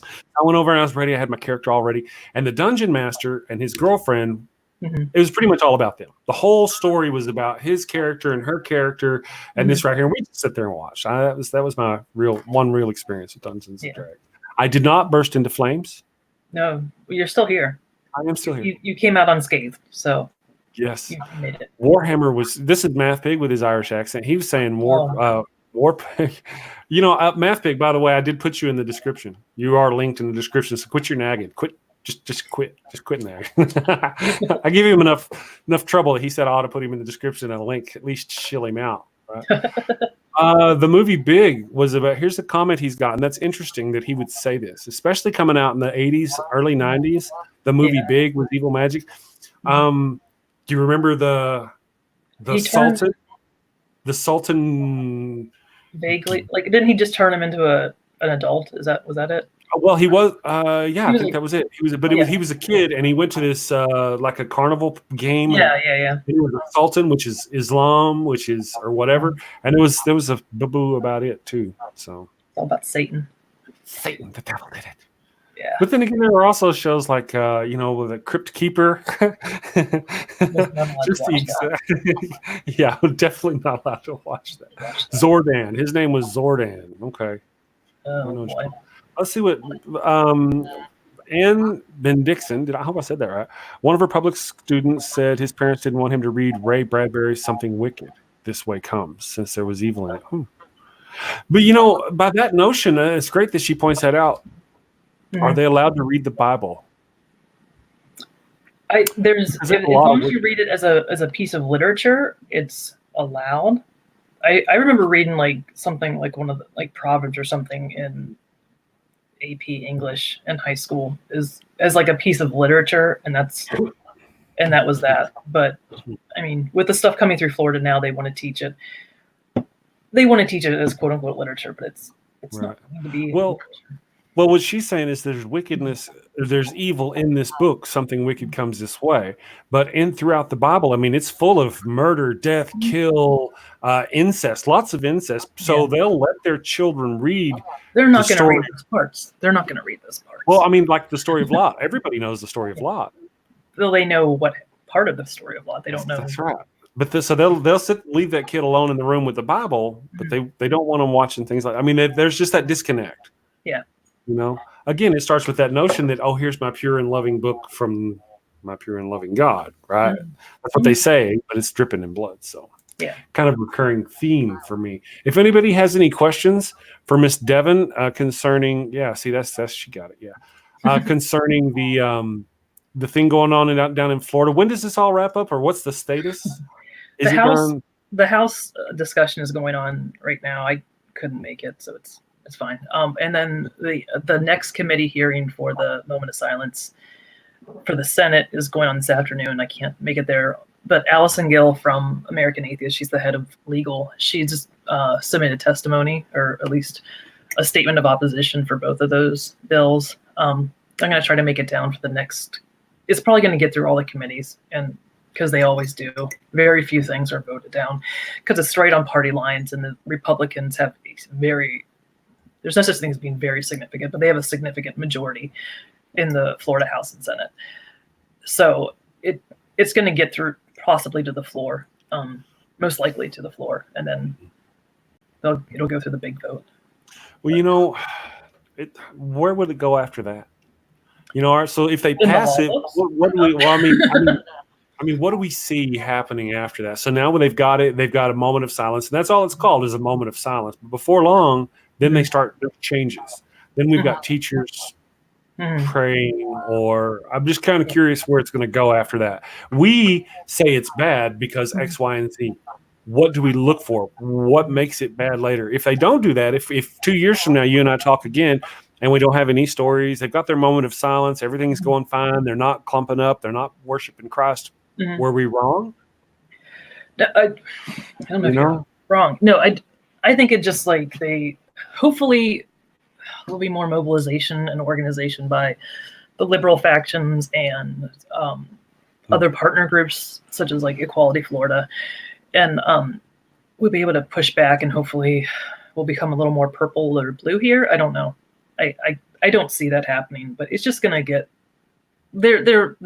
went over and I was ready. I had my character all ready. And the dungeon master and his girlfriend, it was pretty much all about them. The whole story was about his character and her character and this right here. And we just sit there and watch. That was my real experience with Dungeons and Dragons. I did not burst into flames. No, you're still here. I am still here. You came out unscathed, so yes, you made it. Warhammer was. This is Mathpig with his Irish accent. He was saying Warpig. Mathpig. By the way, I did put you in the description. You are linked in the description. So quit your nagging. Quit. Just quit. Just quit nagging. I gave him enough trouble that he said I ought to put him in the description and a link, at least chill him out. Right? The movie Big was about, here's a comment he's gotten. That's interesting that he would say this, especially coming out in the 80s, early 90s. The movie Big with Evil Magic. Do you remember the Sultan? The Sultan. Vaguely. Like, didn't he just turn him into an adult? Was that it? Well, he was. I think that was it. He was a kid, and he went to this like a carnival game. Yeah. He was a sultan, which is Islam, or whatever, and there was a boo about it too. So it's all about Satan. Satan, the devil did it. Yeah. But then again, there were also shows like with a Crypt Keeper. Yeah, I'm definitely not allowed to watch that. Zordan. His name was Zordan. Okay. Oh boy. Let's see what Ann Bendixson, I hope I said that right. One of her public students said his parents didn't want him to read Ray Bradbury's Something Wicked, This Way Comes, since there was evil in it. But by that notion, it's great that she points that out. Are they allowed to read the Bible? As long as you read it as a piece of literature, it's allowed. I remember reading like something like one of the like Proverbs or something in AP English in high school is as like a piece of literature, and that was that. But I mean, with the stuff coming through Florida now, they want to teach it. They want to teach it as quote unquote literature, but it's not going to be. Well, what she's saying is there's wickedness, there's evil in this book. Something wicked comes this way, but throughout the Bible, I mean, it's full of murder, death, kill, incest, lots of incest. So they'll let their children read. They're not going to read those parts. They're not going to read those parts. Well, I mean, like the story of Lot. Everybody knows the story of Lot. Well, they know what part of the story of Lot. They don't know. That's right. But so they'll leave that kid alone in the room with the Bible, but they don't want them watching things like. I mean, there's just that disconnect. Yeah. You know, again, it starts with that notion that, oh, here's my pure and loving book from my pure and loving God, right? That's what they say, but it's dripping in blood. So, kind of recurring theme for me. If anybody has any questions for Miss Devon concerning, see, that's she got it, concerning the thing going on down in Florida. When does this all wrap up, or what's the status? The House discussion is going on right now. I couldn't make it, so it's fine. And then the next committee hearing for the moment of silence for the Senate is going on this afternoon. I can't make it there, but Allison Gill from American Atheists, she's the head of legal. She's submitted testimony, or at least a statement of opposition for both of those bills. I'm going to try to make it down for the next. It's probably going to get through all the committees, and because they always do. Very few things are voted down because it's right on party lines, and the Republicans have there's no such thing as being very significant, but they have a significant majority in the Florida House and Senate. So it's going to get through possibly to the floor, most likely to the floor, and then it'll go through the big vote. Well, you know, where would it go after that? You know, so if they pass it, what do we? Well, I mean, what do we see happening after that? So now when they've got a moment of silence, and that's all it's called, is a moment of silence. But before long, then they start changes. Then we've got teachers praying, or I'm just kind of curious where it's going to go after that. We say it's bad because X, Y, and Z. What do we look for? What makes it bad later? If they don't do that, if 2 years from now you and I talk again and we don't have any stories, they've got their moment of silence, everything's going fine, they're not clumping up, they're not worshiping Christ, were we wrong? I don't know if you're wrong. No, I think it just like hopefully there'll be more mobilization and organization by the liberal factions and other partner groups such as like Equality Florida, and we'll be able to push back, and hopefully we'll become a little more purple or blue here. I don't know. I don't see that happening, but it's just gonna get there.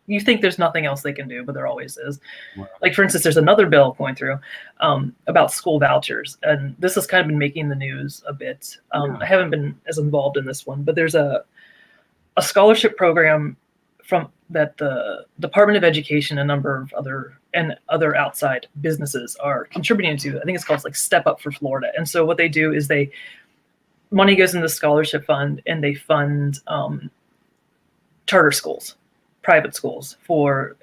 You think there's nothing else they can do, but there always is. Wow. Like, for instance, there's another bill going through about school vouchers, and this has kind of been making the news a bit. I haven't been as involved in this one, but there's a scholarship program from that the Department of Education, a number of other outside businesses are contributing to. I think it's called like Step Up for Florida. And so what they do is money goes into the scholarship fund, and they fund charter schools, private schools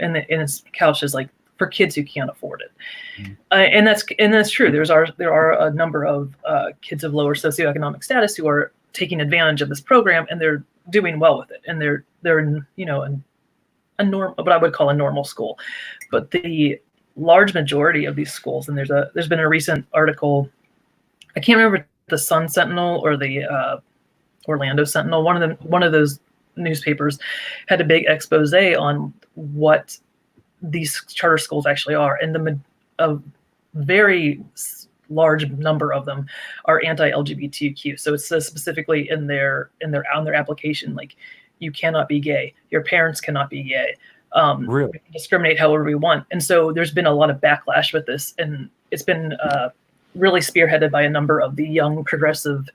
and it's couched as like for kids who can't afford it. And that's true. There are a number of kids of lower socioeconomic status who are taking advantage of this program, and they're doing well with it. And they're in, what I would call a normal school. But the large majority of these schools, and there's been a recent article, I can't remember the Sun Sentinel or the Orlando Sentinel, one of those newspapers had a big expose on what these charter schools actually are, and a very large number of them are anti-LGBTQ. So it says specifically on their application, like, you cannot be gay, your parents cannot be gay, really? We can discriminate however we want. And so there's been a lot of backlash with this, and it's been really spearheaded by a number of the young progressive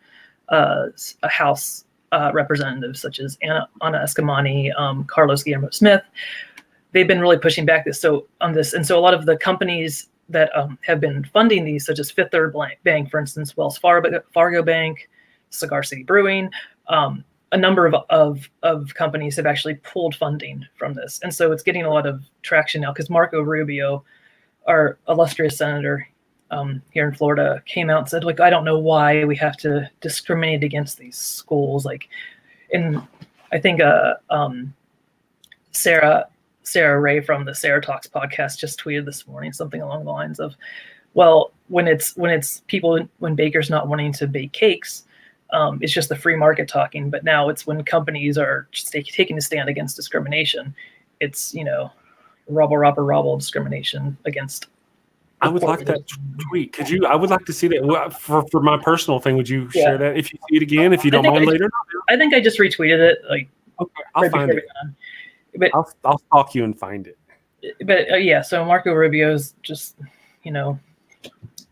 House representatives, such as Anna Escamani, Carlos Guillermo Smith. They've been really pushing back on this. And so a lot of the companies that have been funding these, such as Fifth Third Bank, for instance, Wells Fargo Bank, Cigar City Brewing, a number of companies have actually pulled funding from this. And so it's getting a lot of traction now because Marco Rubio, our illustrious senator, here in Florida came out and said, like, I don't know why we have to discriminate against these schools. Like, and I think Sarah Ray from the Sarah Talks podcast just tweeted this morning something along the lines of, well, when bakers not wanting to bake cakes, it's just the free market talking. But now it's when companies are taking a stand against discrimination. It's, robble discrimination against. I would like that tweet. Could you? I would like to see that for my personal thing. Would you share that if you see it again? If you don't mind later. I think I just retweeted it. Like, okay, I'll find it. But I'll stalk you and find it. But yeah, so Marco Rubio's just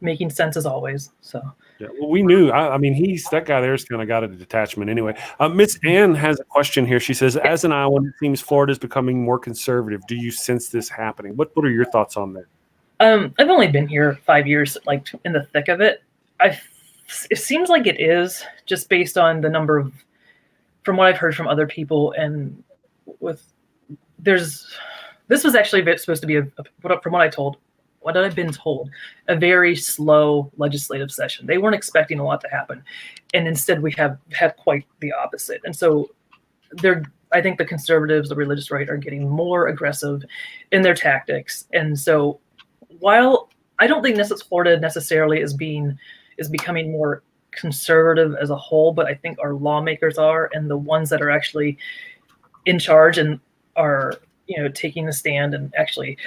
making sense as always. So yeah, well, we knew. I mean, that guy there's kind of got a detachment anyway. Miss Ann has a question here. She says, "As an Iowan, it seems Florida is becoming more conservative. Do you sense this happening? What are your thoughts on that?" I've only been here 5 years, like in the thick of it. It seems like it is, just based on the number of, from what I've heard from other people, and this was actually supposed to be from what I've been told, a very slow legislative session. They weren't expecting a lot to happen, and instead we have had quite the opposite. And so I think the conservatives, the religious right, are getting more aggressive in their tactics. And so, while I don't think Florida necessarily is becoming more conservative as a whole, but I think our lawmakers are, and the ones that are actually in charge and are, taking the stand and actually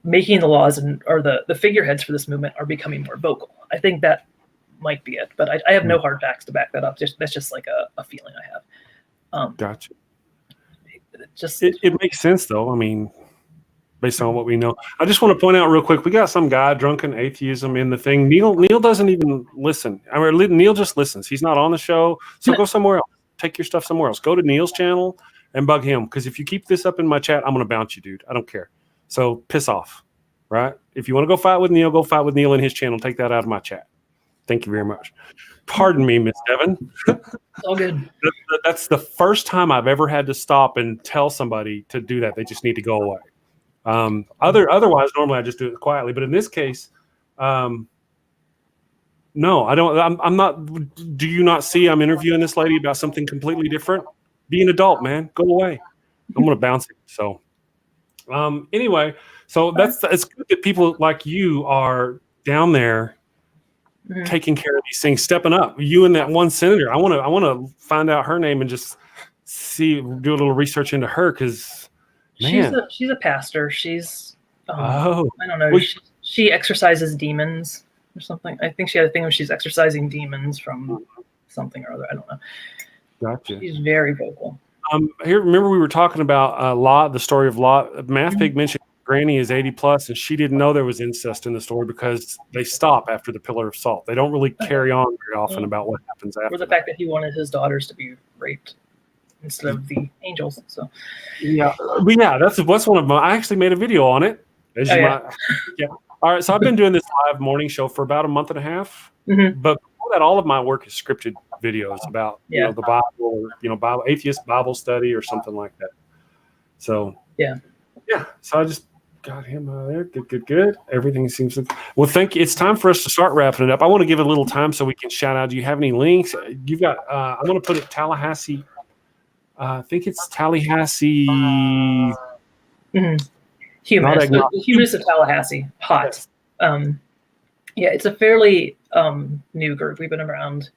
making the laws or the figureheads for this movement are becoming more vocal. I think that might be it, but I have no hard facts to back that up. That's just like a feeling I have. Gotcha. It makes sense though. I mean, based on what we know. I just want to point out real quick, we got some guy, Drunken Atheism, in the thing. Neil doesn't even listen. I mean, Neil just listens. He's not on the show. So go somewhere else. Take your stuff somewhere else. Go to Neil's channel and bug him. Because if you keep this up in my chat, I'm going to bounce you, dude. I don't care. So piss off, right? If you want to go fight with Neil in his channel. Take that out of my chat. Thank you very much. Pardon me, Miss Devon. All good. That's the first time I've ever had to stop and tell somebody to do that. They just need to go away. Otherwise, normally I just do it quietly. But in this case, no, I don't. I'm not. Do you not see I'm interviewing this lady about something completely different? Be an adult, man. Go away. I'm going to bounce it. So anyway, so it's good that people like you are down there taking care of these things, stepping up. You and that one senator. I want to find out her name and just do a little research into her, because she's a pastor. She's I don't know. She exorcises demons or something. I think she had a thing where she's exorcising demons from something or other. I don't know. Gotcha. She's very vocal. Here, remember we were talking about Lot, the story of Lot. Mathpig mentioned Granny is 80 plus, and she didn't know there was incest in the story because they stop after the pillar of salt. They don't really carry on very often about what happens after. Or the fact that he wanted his daughters to be raped instead of the angels. So that's one of them. I actually made a video on it. All right, so I've been doing this live morning show for about a month and a half. But before that, all of my work is scripted videos about the Bible, or Bible atheist Bible study or something like that. So so I just got him there. Good. Everything seems to. Well, thank you. It's time for us to start wrapping it up. I want to give it a little time so we can shout out. Do you have any links? You've got. I'm going to put it Tallahassee. I think it's Tallahassee. Humanist. The Humanists of Tallahassee. Hot. Yes. It's a fairly new group. We've been around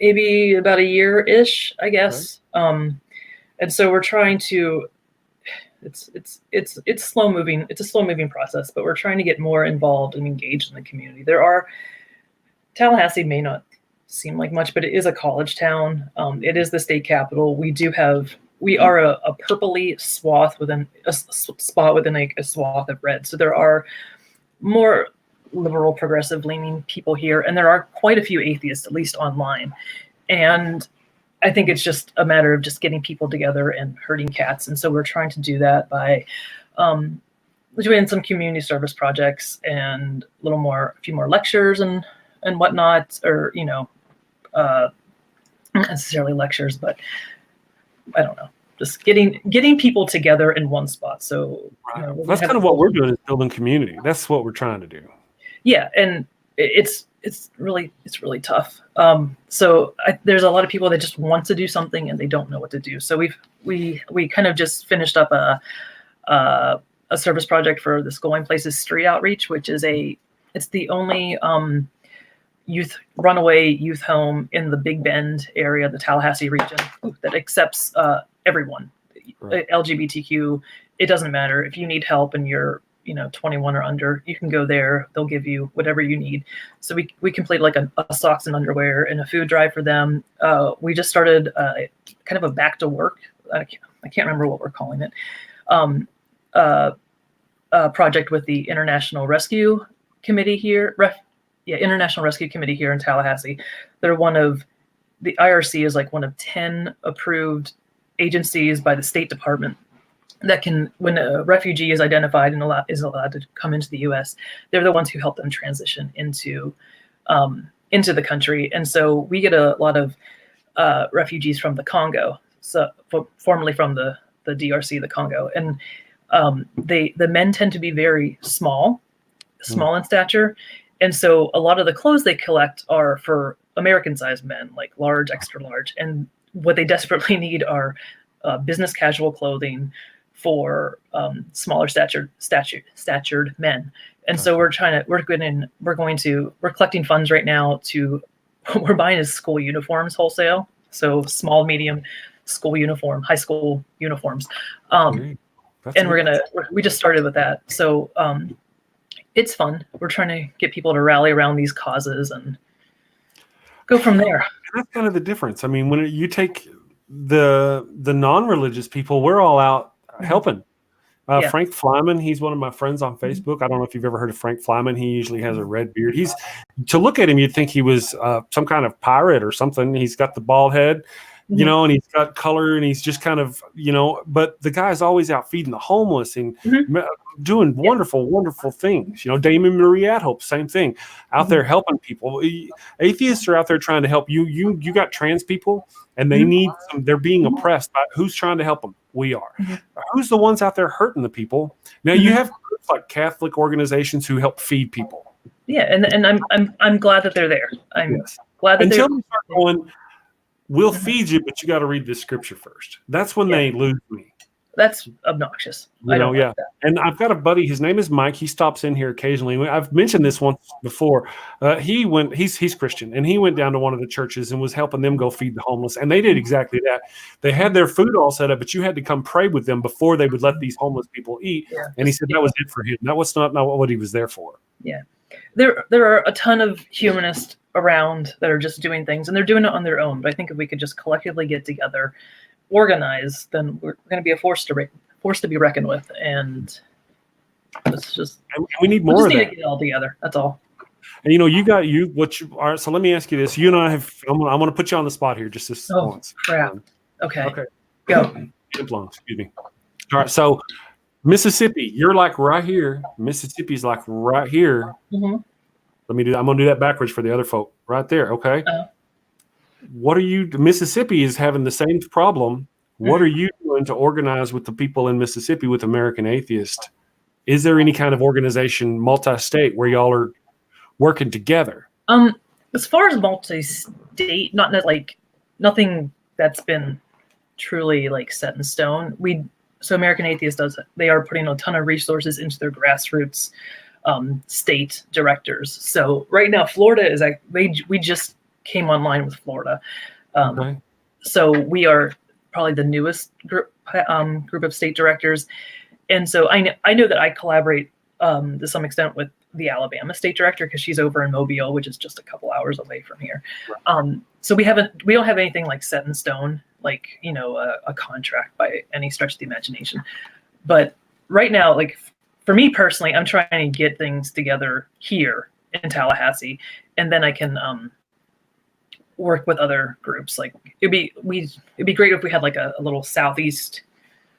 maybe about a year-ish, I guess. Okay. And so we're trying to. It's slow moving. It's a slow moving process, but we're trying to get more involved and engaged in the community. Tallahassee may not seem like much, but it is a college town. It is the state capital. We are a purpley swath within a spot within a swath of red. So there are more liberal, progressive leaning people here, and there are quite a few atheists, at least online. And I think it's just a matter of just getting people together and herding cats. And so we're trying to do that by doing some community service projects and a few more lectures and whatnot, or, not necessarily lectures, but I don't know, just getting people together in one spot. So that's kind of what we're doing, is building community. That's what we're trying to do. Yeah, and it's really tough. So there's a lot of people that just want to do something and they don't know what to do. So we kind of just finished up a service project for the Schooling Places Street Outreach, which is it's the only runaway youth home in the Big Bend area, the Tallahassee region, that accepts everyone, right. LGBTQ. It doesn't matter if you need help and you're 21 or under, you can go there. They'll give you whatever you need. So we completed like a socks and underwear and a food drive for them. We just started kind of a back to work. I can't remember what we're calling it. Project with the International Rescue Committee here. International Rescue Committee here in Tallahassee. They're the IRC is like one of 10 approved agencies by the State Department that can, when a refugee is identified and is allowed to come into the U.S., they're the ones who help them transition into the country. And so we get a lot of refugees from the Congo, so formerly from the DRC, the Congo, and the men tend to be very small in stature, and so a lot of the clothes they collect are for American-sized men, like large, extra large, and what they desperately need are business casual clothing for smaller statured men. And so we're collecting funds right now we're buying his school uniforms wholesale. So small, medium school uniform, high school uniforms. And we just started with that. So it's fun. We're trying to get people to rally around these causes and go from there. That's kind of the difference. I mean, when you take the non-religious people, we're all out helping. Frank Flyman, he's one of my friends on Facebook. I don't know if you've ever heard of Frank Flyman. He usually has a red beard. To look at him, you'd think he was some kind of pirate or something. He's got the bald head, and he's got color, and he's just kind of, but the guy's always out feeding the homeless and doing wonderful, wonderful things. Damon Marie Adhope, same thing, out there helping people. Atheists are out there trying to help you. You got trans people, and they need they're being oppressed. By who's trying to help them? We are. Who's the ones out there hurting the people? Now you have groups like Catholic organizations who help feed people. Yeah, and I'm glad that they're there. I'm glad that until they start going, we'll feed you, but you got to read this scripture first. That's when they lose me. That's obnoxious. I don't like that. And I've got a buddy. His name is Mike. He stops in here occasionally. I've mentioned this once before. He's Christian, and he went down to one of the churches and was helping them go feed the homeless. And they did exactly that. They had their food all set up, but you had to come pray with them before they would let these homeless people eat. Yeah. And he said that was it for him. That was not what he was there for. Yeah, there are a ton of humanists around that are just doing things, and they're doing it on their own. But I think if we could just collectively get together, organize, then we're going to be a force to be reckoned with, and it's just we need more. We just need to get it all together. That's all. And all right. So let me ask you this: you and I have. I'm going to put you on the spot here, just this once. Crap. Okay. Go. Excuse me. All right. So Mississippi, you're like right here. Mississippi's like right here. Mm-hmm. Let me do that. I'm going to do that backwards for the other folk. Right there. Okay. What are you? Mississippi is having the same problem. What are you doing to organize with the people in Mississippi with American Atheists? Is there any kind of organization, multi-state, where y'all are working together? As far as multi-state, nothing that's been truly set in stone. So American Atheists they are putting a ton of resources into their grassroots state directors. So right now, Florida is we just came online with Florida. So we are probably the newest group of state directors. And so I know that I collaborate to some extent with the Alabama state director, because she's over in Mobile, which is just a couple hours away from here. So we don't have anything set in stone, a contract by any stretch of the imagination. But right now, for me personally, I'm trying to get things together here in Tallahassee, and then I can work with other groups. It'd be great if we had a little Southeast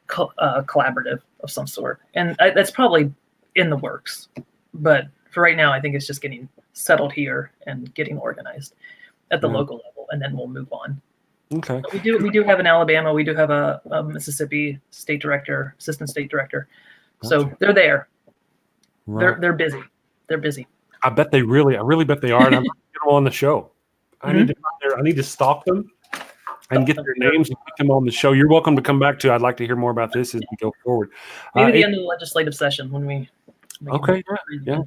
collaborative of some sort, and that's probably in the works. But for right now, I think it's just getting settled here and getting organized at the local level, and then we'll move on. Okay. We do have in Alabama. We do have a Mississippi state director, assistant state director. So Gotcha. they're there. Right. They're busy. They're busy. I really bet they are. And I'm going to get them on the show. I need to stalk them and get their names and put them on the show. You're welcome to come back too. I'd like to hear more about this as we go forward. Maybe the end of the legislative session when we. Okay. Yeah.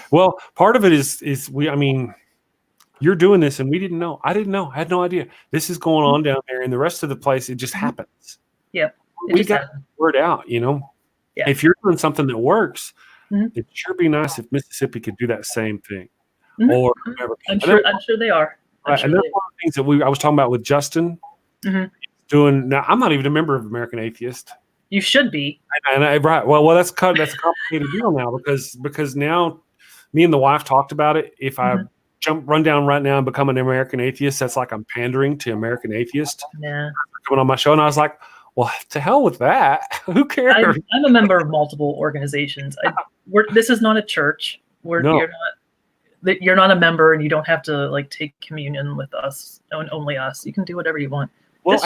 Well, part of it is you're doing this and we didn't know. I didn't know. I had no idea. This is going on down there, and the rest of the place, it just happens. Yep. We got the word out, Yeah. If you're doing something that works, it'd sure be nice if Mississippi could do that same thing. Or whatever. I'm sure they are. Right. And that's one of the things that I was talking about with Justin doing. Now, I'm not even a member of American Atheist. You should be. Right. Well, that's a complicated deal now because now me and the wife talked about it. If I run down right now and become an American Atheist, that's like I'm pandering to American Atheist. Yeah. Coming on my show, and I was like, well, to hell with that. Who cares? I'm a member of multiple organizations. This is not a church. You're not a member, and you don't have to like take communion with us and only us. You can do whatever you want. Well,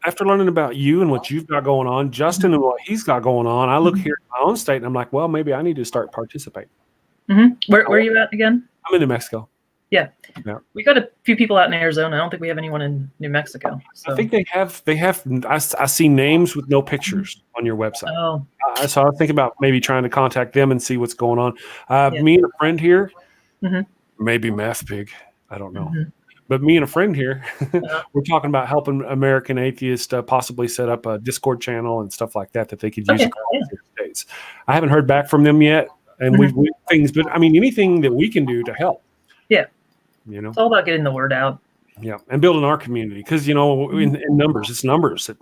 after learning about you and what you've got going on, Justin and what he's got going on, I look here at my own state and I'm like, well, maybe I need to start participating. Where are you at again? I'm in New Mexico. Yeah. We got a few people out in Arizona. I don't think we have anyone in New Mexico. So. I think they have. I see names with no pictures on your website. Oh. So I was thinking about maybe trying to contact them and see what's going on. Me and a friend here, maybe Mathpig, I don't know. But me and a friend here, we're talking about helping American Atheists possibly set up a Discord channel and stuff like that they could use across the States. I haven't heard back from them yet, and we things, but I mean anything that we can do to help. Yeah. It's all about getting the word out. Yeah, and building our community because in numbers, it's numbers. And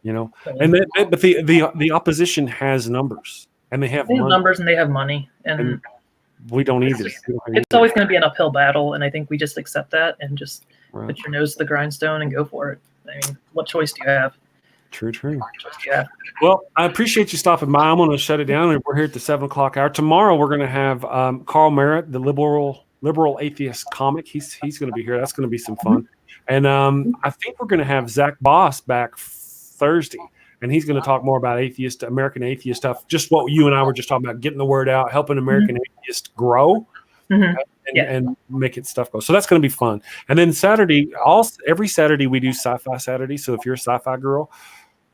but the opposition has numbers, and they have numbers and they have money, and we don't either. It's always going to be an uphill battle, and I think we just accept that and just put your nose to the grindstone and go for it. I mean, what choice do you have? True. Well, I appreciate you stopping by. I'm going to shut it down, and we're here at the 7:00 hour. Tomorrow, we're going to have Carl Merritt, the liberal atheist comic. He's going to be here. That's going to be some fun. And I think we're going to have Zach Boss back Thursday, and he's going to talk more about American atheist stuff, just what you and I were just talking about, getting the word out, helping American atheists grow and make it stuff go. So that's going to be fun. And then every Saturday we do Sci-Fi Saturday. So if you're a sci-fi girl,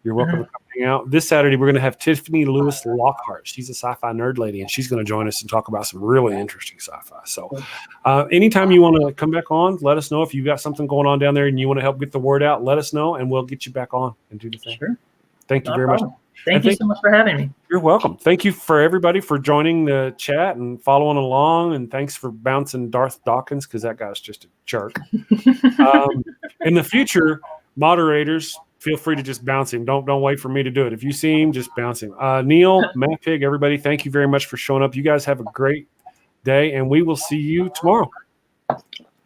you're welcome to come hang out. This Saturday, we're going to have Tiffany Lewis Lockhart. She's a sci-fi nerd lady, and she's going to join us and talk about some really interesting sci-fi. So anytime you want to come back on, let us know. If you've got something going on down there and you want to help get the word out, let us know, and we'll get you back on and do the thing. Sure. Thank you very much. Thank you so much for having me. You're welcome. Thank you for everybody for joining the chat and following along, and thanks for bouncing Darth Dawkins because that guy's just a jerk. In the future, moderators, feel free to just bounce him. Don't wait for me to do it. If you see him, just bounce him. Neil, Mathpig, everybody, thank you very much for showing up. You guys have a great day, and we will see you tomorrow.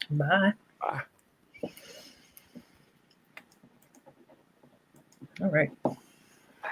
Bye. All right.